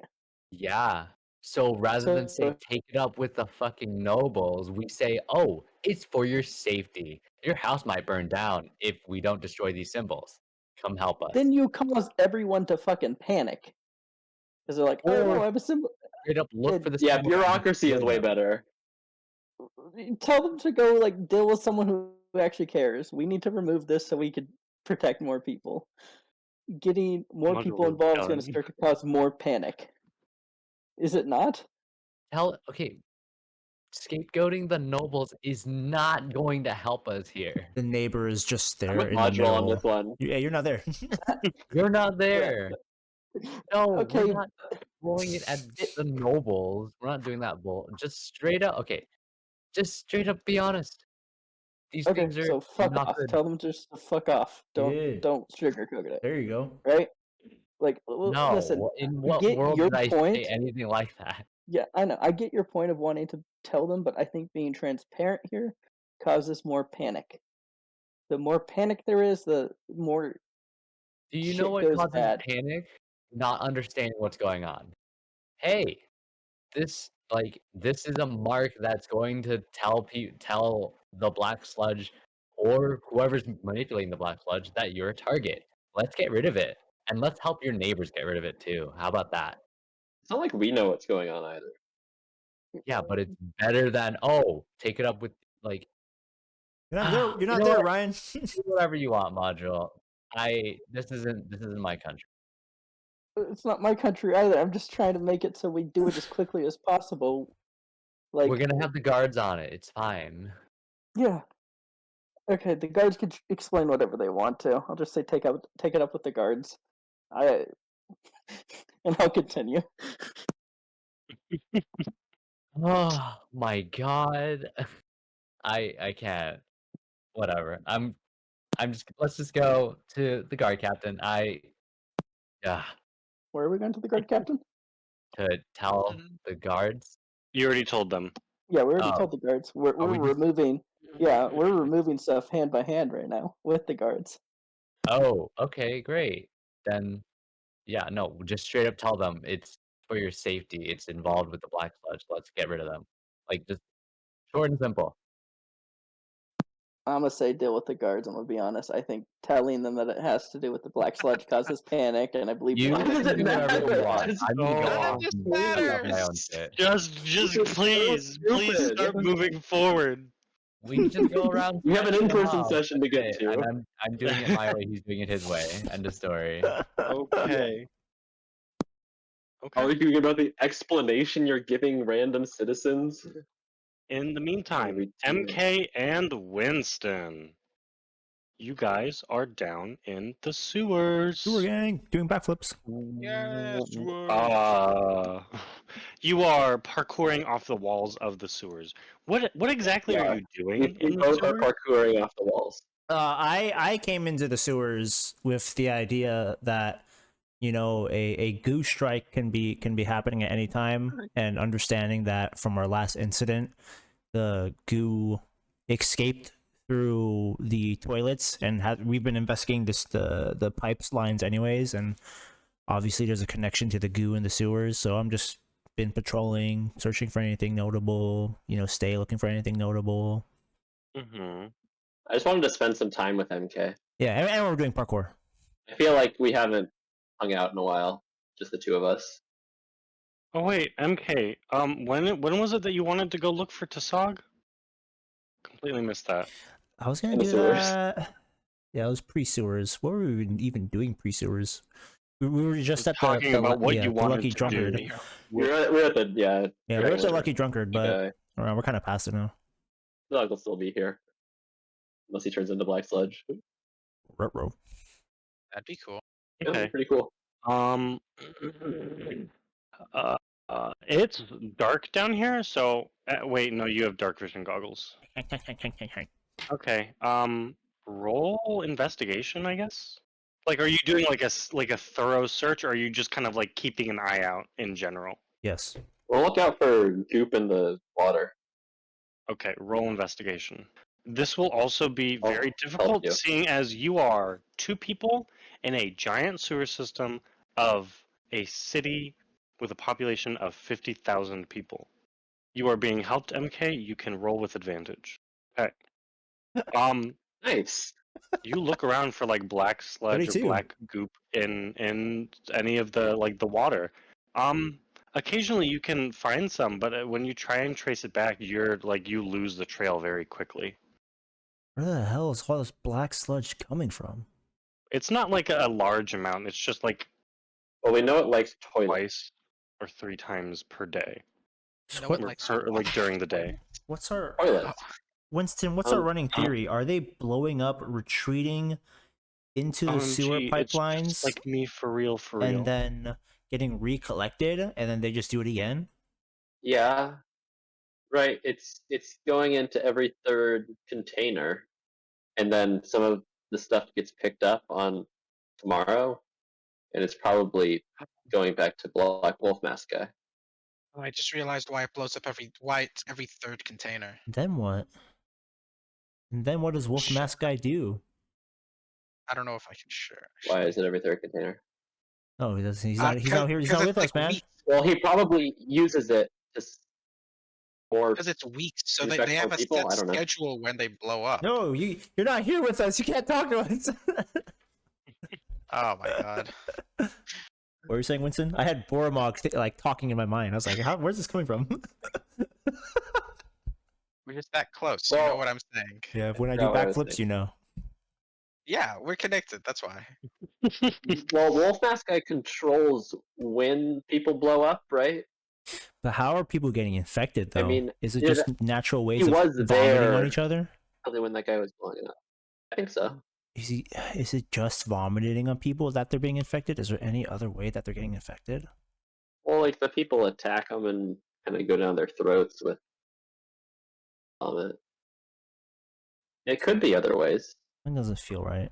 Yeah. So rather than say So- take it up with the fucking nobles, we say, oh, it's for your safety. Your house might burn down if we don't destroy these symbols. Come help us. Then you cause everyone to fucking panic. Because they're like, oh no, Or- I have a symbol. Straight up look for the Yeah, symbols and bureaucracy is destroy way them. better. Tell them to go like deal with someone who actually cares. We need to remove this so we could protect more people. Getting more people Module involved is going to done. start to cause more panic. Is it not? Okay, scapegoating the nobles is not going to help us here. The neighbor is just I'm there with in the module on middle. this one. Yeah, you're not there. You're not there. No, Okay, we're not throwing it at the nobles. We're not doing that bull. Just straight up, okay. Just straight up be honest. These okay, things are so fuck not off. good. Tell them just to fuck off. Yeah. Don't sugarcoat it. There you go. Right? Like, No, listen. in what get world your did I point. say anything like that? Yeah, I know. I get your point of wanting to tell them, but I think being transparent here causes more panic. The more panic there is, the more Do you shit know what goes causes bad. panic? Not understanding what's going on. Hey, this is a mark that's going to tell the black sludge or whoever's manipulating the black sludge that you're a target. Let's get rid of it. And let's help your neighbors get rid of it too. How about that? It's not like we know what's going on either. Yeah, but it's better than take it up with like You're not there. You're You not know there, what? Ryan. do whatever you want, module. This isn't my country. It's not my country either. I'm just trying to make it so we do it as quickly as possible. Like, We're gonna have the guards on it. It's fine. yeah. Okay, the guards can explain whatever they want to. I'll just say take it up with the guards. And I'll continue. Oh my god. I can't. Whatever. Let's just go to the guard captain. Yeah, Where are we going to the guard captain? to tell the guards. You already told them. Yeah, we already Oh. told the guards. We're we just- removing. Yeah, we're removing stuff hand by hand right now with the guards. Oh, okay, great. Then yeah, no, just straight up tell them it's for your safety. It's involved with the black sludge. Let's get rid of them. Like just short and simple. I'm gonna say deal with the guards. I'm gonna be honest. I think telling them that it has to do with the black sludge causes panic, and I believe You Why does it do whatever you matter? want. It's- I'm gonna go None of off this and do my own matters. shit. Just This is so please stupid. start moving forward. We just go around. We have an scratching them in-person up. session to get Okay, to. and I'm doing it my way. He's doing it his way. End of story. Okay. Are we Okay. thinking about the explanation you're giving random citizens? In the meantime, we do? MK and Winston, you guys are down in the sewers. Sewer gang doing backflips. Yes, You are parkouring off the walls of the sewers. What exactly Yeah. are you doing We in the both are sewers? parkouring off the walls. I came into the sewers with the idea that a goo strike can be happening at any time, and understanding that from our last incident, the goo escaped through the toilets, and we've been investigating the pipes lines anyways, and obviously there's a connection to the goo in the sewers. So I'm just been patrolling, searching for anything notable. Stay looking for anything notable. Mm-hmm. I just wanted to spend some time with MK. Yeah, and we're doing parkour. I feel like we haven't hung out in a while, just the two of us. Oh wait, MK. When was it that you wanted to go look for Tasog? Completely missed that. I was gonna In the do sewers. that. Yeah, it was pre-sewers. What were we even doing pre-sewers? We were just at Talking about what you the wanted Lucky to Drunkard. do. We're at the Yeah, we're at the Dragon Lucky Drunkard, but guy. we're kind of past it now. Dog will still be here. Unless he turns into Black Sludge. Ruh-roh. That'd be cool. Yeah, Okay. pretty cool. It's dark down here, so wait, no, you have dark vision goggles. Okay. Roll investigation, I guess. Like, are you doing like a thorough search, or are you just kind of like keeping an eye out in general? Yes. We'll look out for goop in the water. Okay, roll investigation. This will also be I'll very help difficult, you. seeing as you are two people in a giant sewer system of a city with a population of 50,000 people. You are being helped, MK. You can roll with advantage. Okay. Nice. You look around for like black sludge or 32. black goop in any of the the water. Occasionally you can find some, but when you try and trace it back, you lose the trail very quickly. Where the hell is all this black sludge coming from? It's not like a large amount. It's just like Well, we know it likes toilets. twice or 3 times per day, No What- one likes like during the day. What's our Toilets. Winston? What's our running theory? Are they blowing up, retreating into the sewer OMG, it's pipelines, just like me for real. and then getting recollected, and then they just do it again? Yeah. Right. It's going into every third container, and then some of the stuff gets picked up on tomorrow, and it's probably going back to Black Wolf Mask guy. Oh, I just realized why it blows up why it's every third container. Then what? And then what does Wolf Shit. Mask Guy do? I don't know if I can share. Why is it every third container? Oh, he doesn't. He's not here. He's not with us, man. Well, he probably uses it to more. Because it's weeks, so Respect they have for a people? set I don't know. schedule when they blow up. No, you're not here with us. You can't talk to us. Oh my god. What were you saying, Winston? I had Buramog like talking in my mind. I was like, where's this coming from? We're just that close. You know what I'm saying? Yeah, when I do No, I was backflips, you know. Yeah, we're connected. That's why. Well, Wolf Mask guy controls when people blow up, right? But how are people getting infected, though? mean, is it yeah, just natural ways he of was vomiting there. on each other? Probably when that guy was blowing up. I think so. Is it just vomiting on people that they're being infected? Is there any other way that they're getting infected? Well, like the people attack them and kind of go down their throats with vomit. It could be other ways. That doesn't feel right.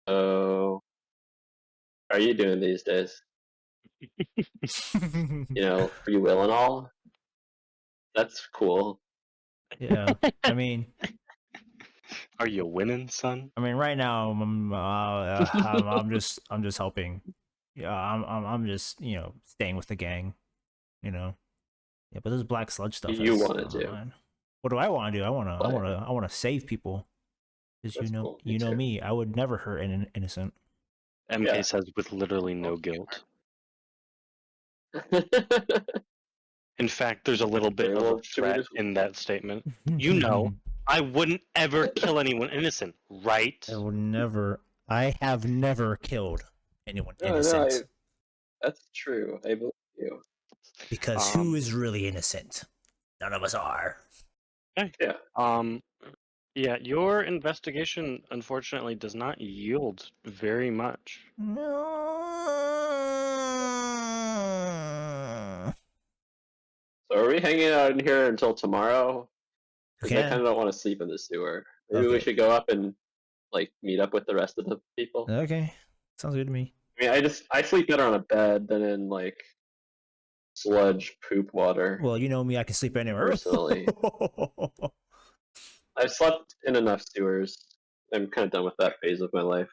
So, how are you doing these days? Free will and all. That's cool. Yeah, I mean, Are you winning, son? right now I'm just helping. Yeah, I'm just staying with the gang. Yeah, but this black sludge stuff. You is wanna do? man. What do I want to do? I want to save people. Because That's cool. Me you know too. me, I would never hurt an innocent. MK Yeah. says with literally no guilt. In fact, there's a little bit Very of well a threat treated. in that statement. You know, I wouldn't ever kill anyone innocent, right? I have never killed anyone No, innocent. that's true. I believe you. Because who is really innocent? None of us are. Yeah. Yeah, your investigation unfortunately does not yield very much. No. So are we hanging out in here until tomorrow? Because I Okay. kind of don't want to sleep in the sewer. Maybe we Okay. should go up and meet up with the rest of the people. Okay. Sounds good to me. I mean, I sleep better on a bed than in like sludge poop water. Well, you know me, I can sleep anywhere. Personally. I've slept in enough sewers. I'm kind of done with that phase of my life.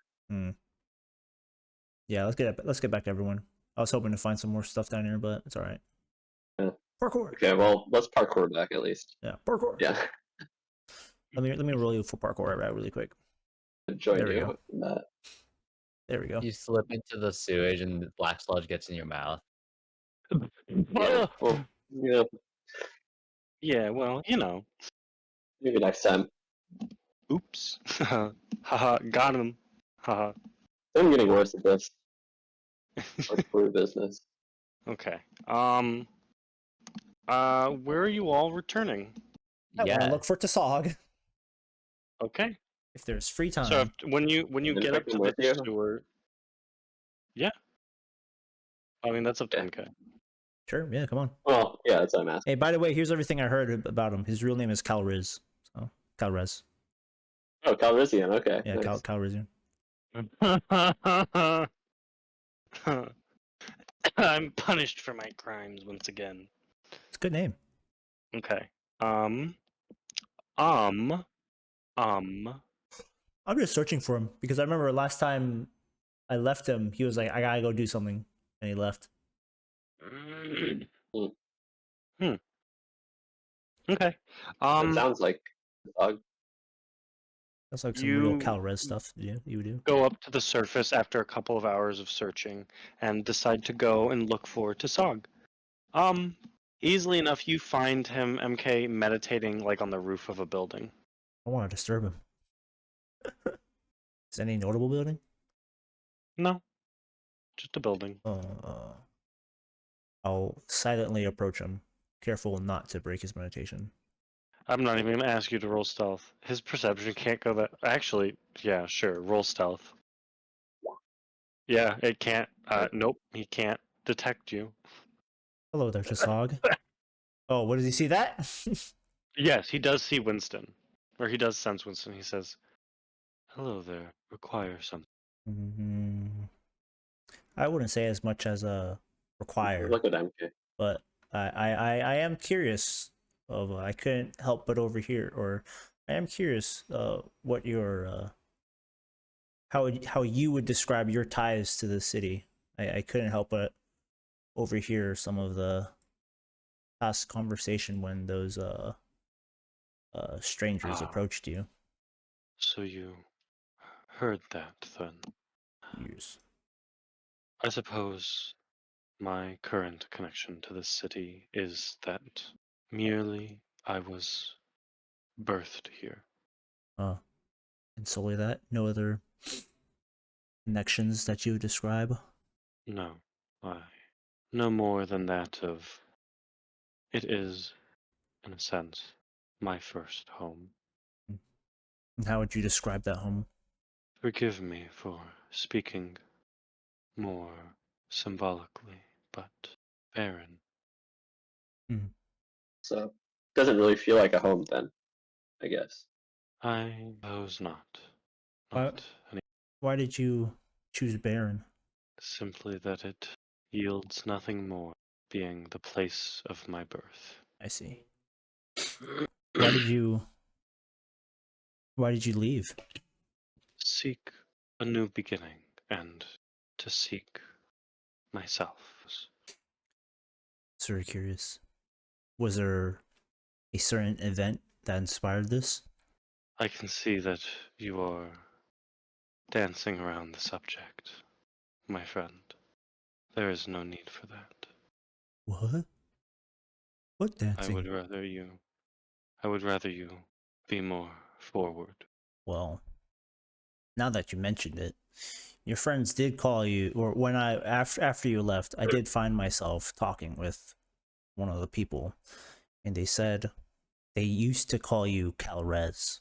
Yeah, let's get back to everyone. I was hoping to find some more stuff down here, but it's all right. Yeah. Parkour. Okay, well, let's parkour back at least. Yeah, parkour. Yeah, Let me roll you for parkour right really quick. join There we you go. in that. There we go. You slip into the sewage and the black sludge gets in your mouth. Yeah, well, yeah, Yeah, well, you know. maybe next time. Oops. Haha, got him. Haha. I'm getting worse at this. Parkour business. Okay. Where are you all returning? I want to Yeah. look for Tasog Okay. if there's free time. So when you Then get take up to them the with you? sewer, yeah. I mean that's up to Okay. MK. Sure, yeah, come on. Well, yeah, that's what I'm asking. Hey, by the way, here's everything I heard about him. His real name is Calriz. So Calriz. Oh, Calrissian, okay. Yeah, Nice. Calrizian. I'm punished for my crimes once again. It's a good name. Okay. Um. I'm just searching for him because I remember last time I left him, he was like, "I gotta go do something," and he left. Hmm. Okay. It sounds like dog. That's like some real You Calriz stuff. You do. go up to the surface after a couple of hours of searching and decide to go and look for Tasog. Easily enough, you find him, MK, meditating like on the roof of a building. I want to disturb him. Is any notable building? No, just a building. I'll silently approach him, careful not to break his meditation. I'm not even gonna ask you to roll stealth. His perception can't go that. Actually, yeah, sure, roll stealth. Yeah, it can't. Nope, he can't detect you. Hello there, Tasog. Oh, what does he see that? Yes, he does see Winston, or he does sense Winston. He says, "Hello there. Require something." I wouldn't say as much as a require, Look at MK. but I am curious of I couldn't help but overhear, or I am curious what your how you would describe your ties to the city. I couldn't help but overhear some of the past conversation when those strangers approached you. So you heard that then? Years. I suppose my current connection to this city is that merely I was birthed here. And solely that? No other connections that you would describe? No, I no more than that of it is, in a sense, my first home. And how would you describe that home? Forgive me for speaking more symbolically, but barren. So, doesn't really feel like a home then, I guess. I suppose not. Why- Not any, Why did you choose Baron? simply that it yields nothing more, being the place of my birth. I see. Why did you leave? Seek a new beginning and to seek myself. It's very curious. Was there a certain event that inspired this? I can see that you are dancing around the subject, my friend. There is no need for that. What? What dancing? I would rather you be more forward. Well, now that you mentioned it, your friends did call you, or when after you left, I did find myself talking with one of the people, and they said they used to call you Calrez,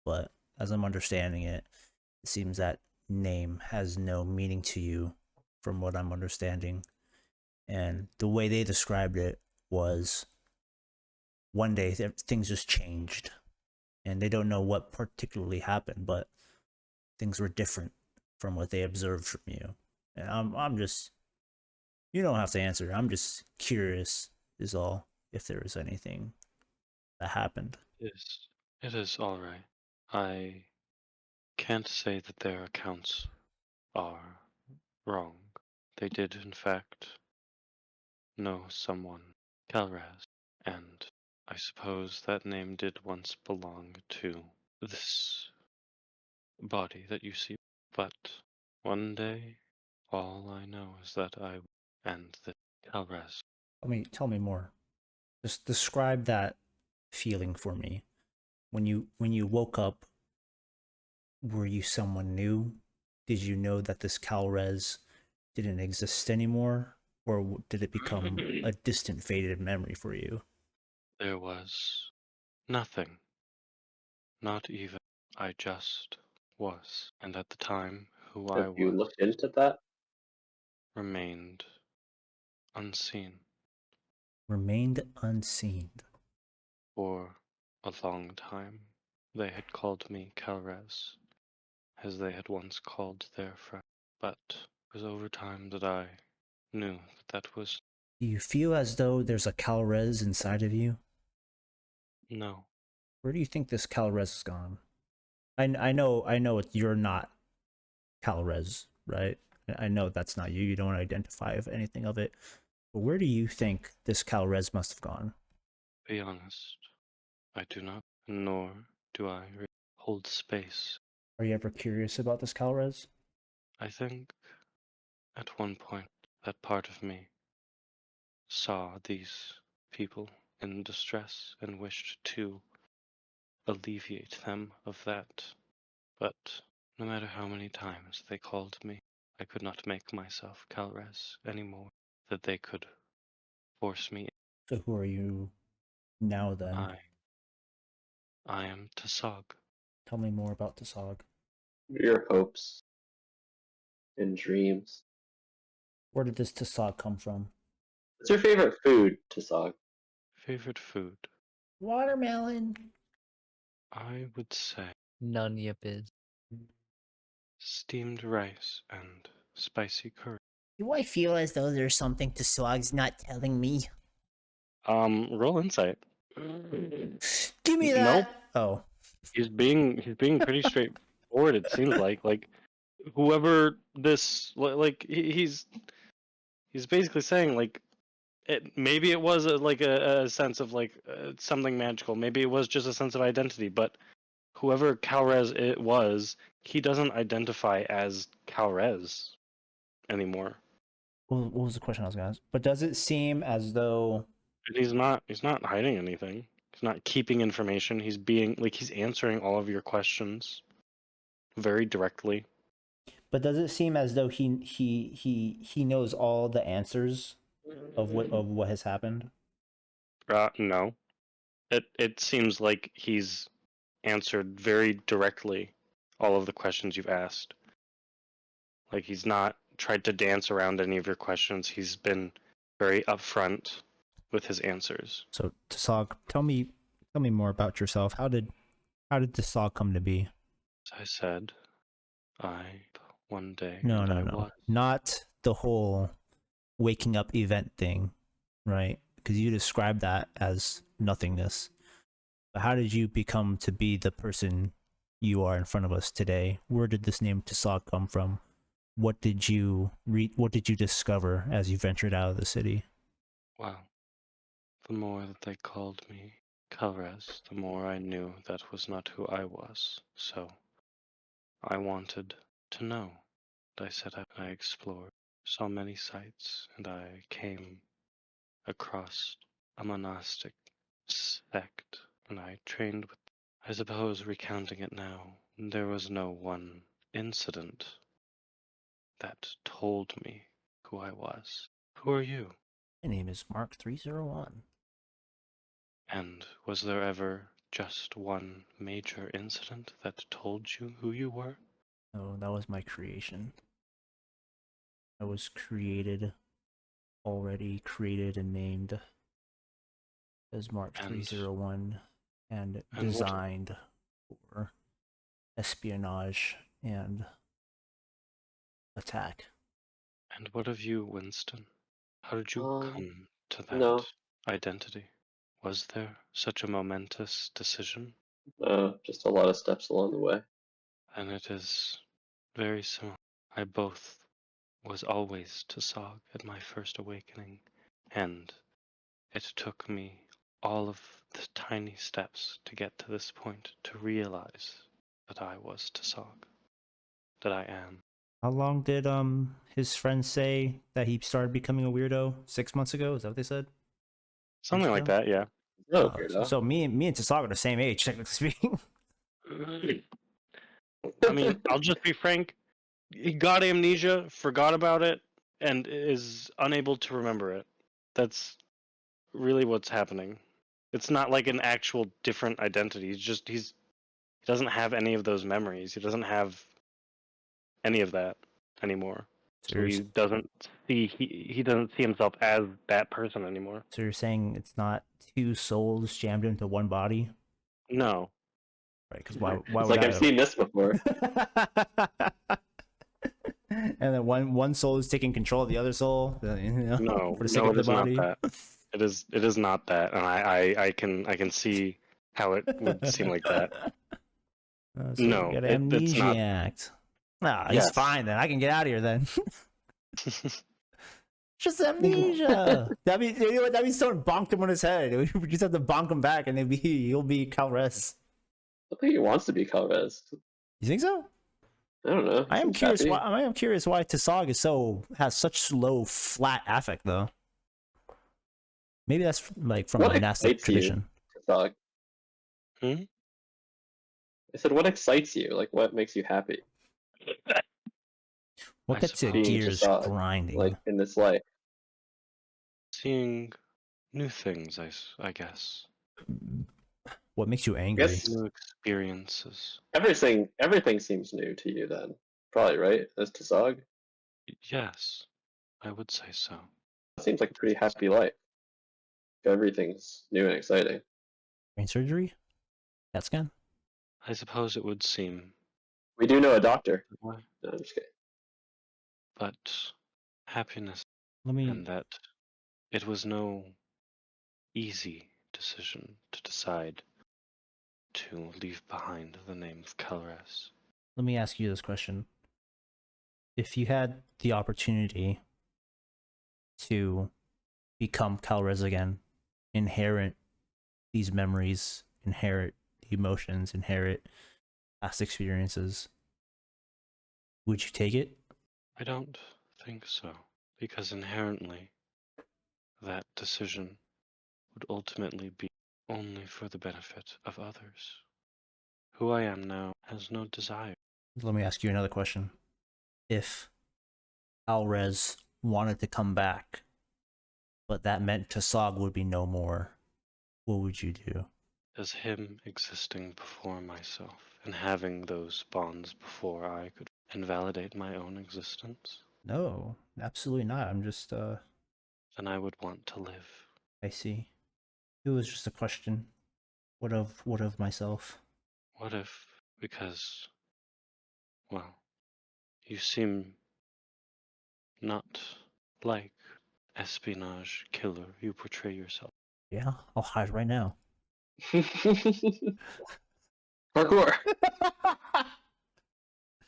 but as I'm understanding it, it seems that name has no meaning to you, from what I'm understanding. And the way they described it was one day things just changed, and they don't know what particularly happened, but things were different. from what they observed from you. And I'm just, you don't have to answer. I'm just curious, is all, if there was anything that happened. It is all right. I can't say that their accounts are wrong. They did, in fact, know someone, Calraz, and I suppose that name did once belong to this body that you see. But one day, all I know is that I and the Calraz. Tell me more. Just describe that feeling for me. When you woke up, were you someone new? Did you know that this Calrez didn't exist anymore? Or did it become a distant, faded memory for you? There was nothing, not even. I just was. And at the time, who I Have you was looked into that? remained unseen Remained unseen. for a long time. They had called me Calrez, as they had once called their friend. But it was over time that I knew that that was Do you feel as though there's a Calrez inside of you? no. Where do you think this Calrez has gone? I know you're not Calrez, right? I know that's not you. You don't identify of anything of it. But where do you think this Calrez must have gone? Be honest, I do not, nor do I hold space. Are you ever curious about this Calrez? I think at one point that part of me saw these people in distress and wished to alleviate them of that. But no matter how many times they called me, I could not make myself Calrez anymore. That they could force me. So who are you now then? I am Tasog. Tell me more about Tasog. Your hopes and dreams. Where did this Tasog come from? What's your favorite food, Tasog? Favorite food? Watermelon. I would say None of your biz. steamed rice and spicy curry. Do I feel as though there's something to Swag's not telling me? Roll insight. Give me that! Nope. Oh, He's being pretty straightforward. It seems like whoever this he's basically saying like maybe it was a sense of something magical. Maybe it was just a sense of identity. But whoever Calrez it was, he doesn't identify as Calrez anymore. what was the question I was going to ask? But does it seem as though And he's not hiding anything. He's not keeping information. He's being he's answering all of your questions very directly. But does it seem as though he knows all the answers of what has happened? No. It seems like he's answered very directly all of the questions you've asked. Like he's not tried to dance around any of your questions. He's been very upfront with his answers. So Tasog, tell me more about yourself. How did Tasog come to be? As I said, one day No, and no, I no. was. Not the whole waking up event thing, right? Because you described that as nothingness. But how did you become to be the person you are in front of us today? Where did this name Tasog come from? What did you what did you discover as you ventured out of the city? Well, the more that they called me Calrez, the more I knew that was not who I was. So I wanted to know. I set out, I explored, saw many sights, and I came across a monastic sect, and I trained with. I suppose recounting it now, there was no one incident that told me who I was. Who are you? My name is Mark 301. And was there ever just one major incident that told you who you were? Oh, that was my creation. I was already created and named as Mark 301 and designed for espionage and attack. And what of you, Winston? How did you come to that no. identity? Was there such a momentous decision? Just a lot of steps along the way. And it is very similar. I both was always Tasog at my first awakening, and it took me all of the tiny steps to get to this point to realize that I was Tasog, that I am. How long did his friends say that he started becoming a weirdo? 6 months ago? Is that what they said? Something like ago? that, yeah. No, So me and Tasog are the same age, technically speaking. I mean, I'll just be frank. He got amnesia, forgot about it, and is unable to remember it. That's really what's happening. It's not like an actual different identity. He doesn't have any of those memories. He doesn't have any of that anymore. So he doesn't he doesn't see himself as that person anymore. So you're saying it's not two souls jammed into one body? No. Right, because why it's would like I I've seen this before. And then one soul is taking control of the other soul, you know, No, for the sake no, of it the is not body. that. It is not that, and I can see how it would seem like that. So No, we got it's not. Amnesiac. Ah, he's Yes. fine then. I can get out of here then. Just amnesia. That means, you know what? That means someone bonked him on his head. We just have to bonk him back, and he'll be Calres. I think he wants to be Calvez. You think so? I don't know. I am Seems curious happy. why. I am curious why Tasog has such slow, flat affect though. Maybe that's like from What monastic excites you? tradition. Tasog. Hmm? I said, what excites you? Like, what makes you happy? What I gets your suppose Being gears Tasog, grinding? like in this life. seeing new things, I guess. What makes you I angry? guess New experiences. everything seems new to you then. Probably, right? As Tasog? Yes, I would say so. It seems like a pretty happy life. Everything's new and exciting. Brain surgery? CAT scan? I suppose it would seem We do know a doctor. that way, No, I'm just kidding. but happiness, Let me and that it was no easy decision to decide to leave behind the name of Calres. let me ask you this question. If you had the opportunity to become Calres again, inherit these memories, inherit the emotions, inherit past experiences, would you take it? I don't think so, because inherently that decision would ultimately be only for the benefit of others. Who I am now has no desire. Let me ask you another question. If Alrez wanted to come back, but that meant Tasog would be no more, what would you do? As him existing before myself and having those bonds before I could invalidate my own existence, No, absolutely not. I'm just, then I would want to live. I see. It was just a question. What of myself? What if, because, well, you seem not like espionage killer you portray yourself. Yeah, I'll hide right now. Parkour!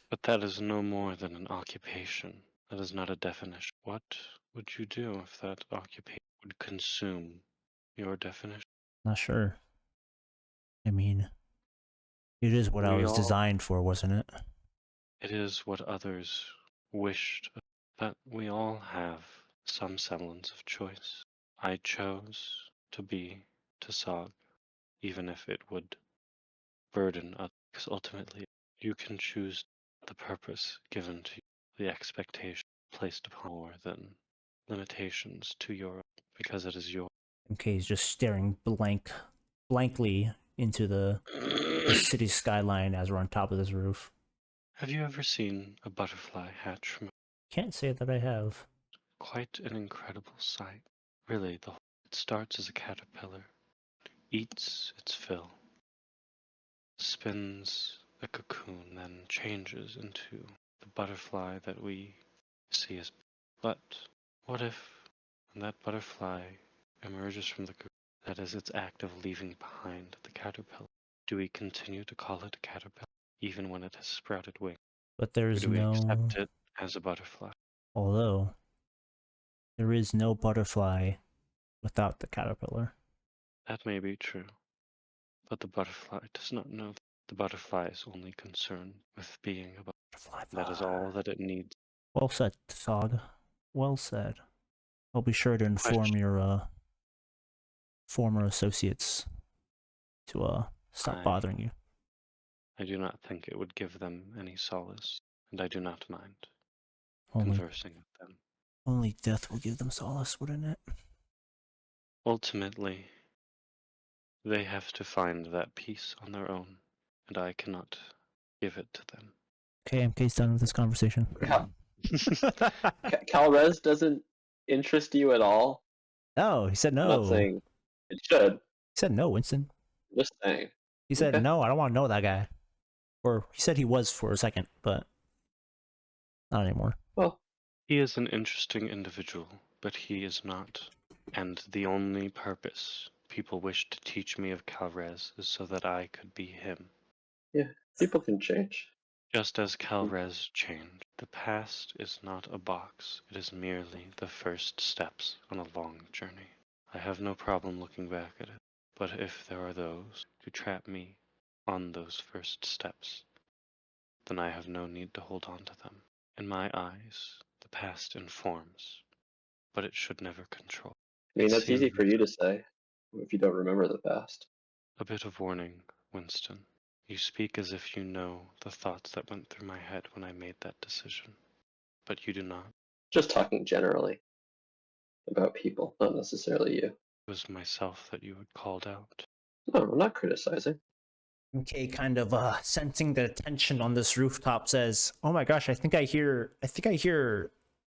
But that is no more than an occupation. That is not a definition. What would you do if that occupation would consume your definition? Not sure. I mean, it is what I We was all- designed for, wasn't it? It is what others wished, but we all have some semblance of choice. I chose to be Tasog, even if it would burden others, because ultimately you can choose the purpose given to you, the expectation placed upon more than limitations to your own, because it is your. MK is just staring blankly into the city skyline as we're on top of this roof. Have you ever seen a butterfly hatch from Can't say that I have. quite an incredible sight? Really, it starts as a caterpillar, eats its fill, spins a cocoon, then changes into the butterfly that we see as. But what if when that butterfly emerges from the cocoon, that is its act of leaving behind the caterpillar? Do we continue to call it a caterpillar even when it has sprouted wings? But Or there's do we no. accept it as a butterfly? Although, there is no butterfly without the caterpillar. That may be true. But the butterfly does not know that the butterfly is only concerned with being a butterfly. That is all that it needs. Well said, Tasog. Well said. I'll be sure to inform Question. your former associates to stop bothering you. I do not think it would give them any solace, and I do not mind Only conversing with them. only death will give them solace, wouldn't it? Ultimately, they have to find that peace on their own, and I cannot give it to them. Okay, MK's done with this conversation. Calrez doesn't interest you at all. No, he said I'm no. not saying it should. He said no, Winston. Just saying. He said Okay. no, I don't want to know that guy. Or he said he was for a second, but not anymore. Well, He is an interesting individual, but he is not. And the only purpose people wish to teach me of Calrez is so that I could be him. people can change. Just as Calrez changed, the past is not a box, it is merely the first steps on a long journey. I have no problem looking back at it, but if there are those who trap me on those first steps, then I have no need to hold on to them. In my eyes, the past informs, but it should never control. I mean, It that's easy seems for you to say if you don't remember the past. a bit of warning, Winston. You speak as if you know the thoughts that went through my head when I made that decision, but you do not. Just talking generally about people, not necessarily you. It was myself that you had called out. No, I'm not criticizing. MK kind of sensing the tension on this rooftop says, "Oh my gosh, I think I hear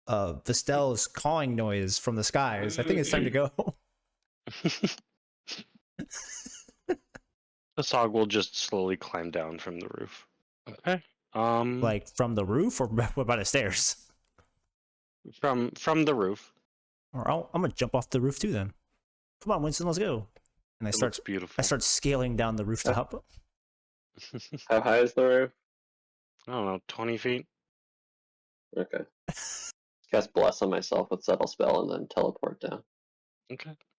Vestel's cawing noise from the skies. I think it's time to go." Tasog will just slowly climb down from the roof. Okay. Like from the roof or what about the stairs? From the roof. Or I'm gonna jump off the roof too then. Come on, Winston, let's go. And It looks beautiful. I start scaling down the rooftop. How high is the roof? I don't know, 20 feet? Okay. Cast Bless on myself with Subtle Spell and then teleport down. Okay.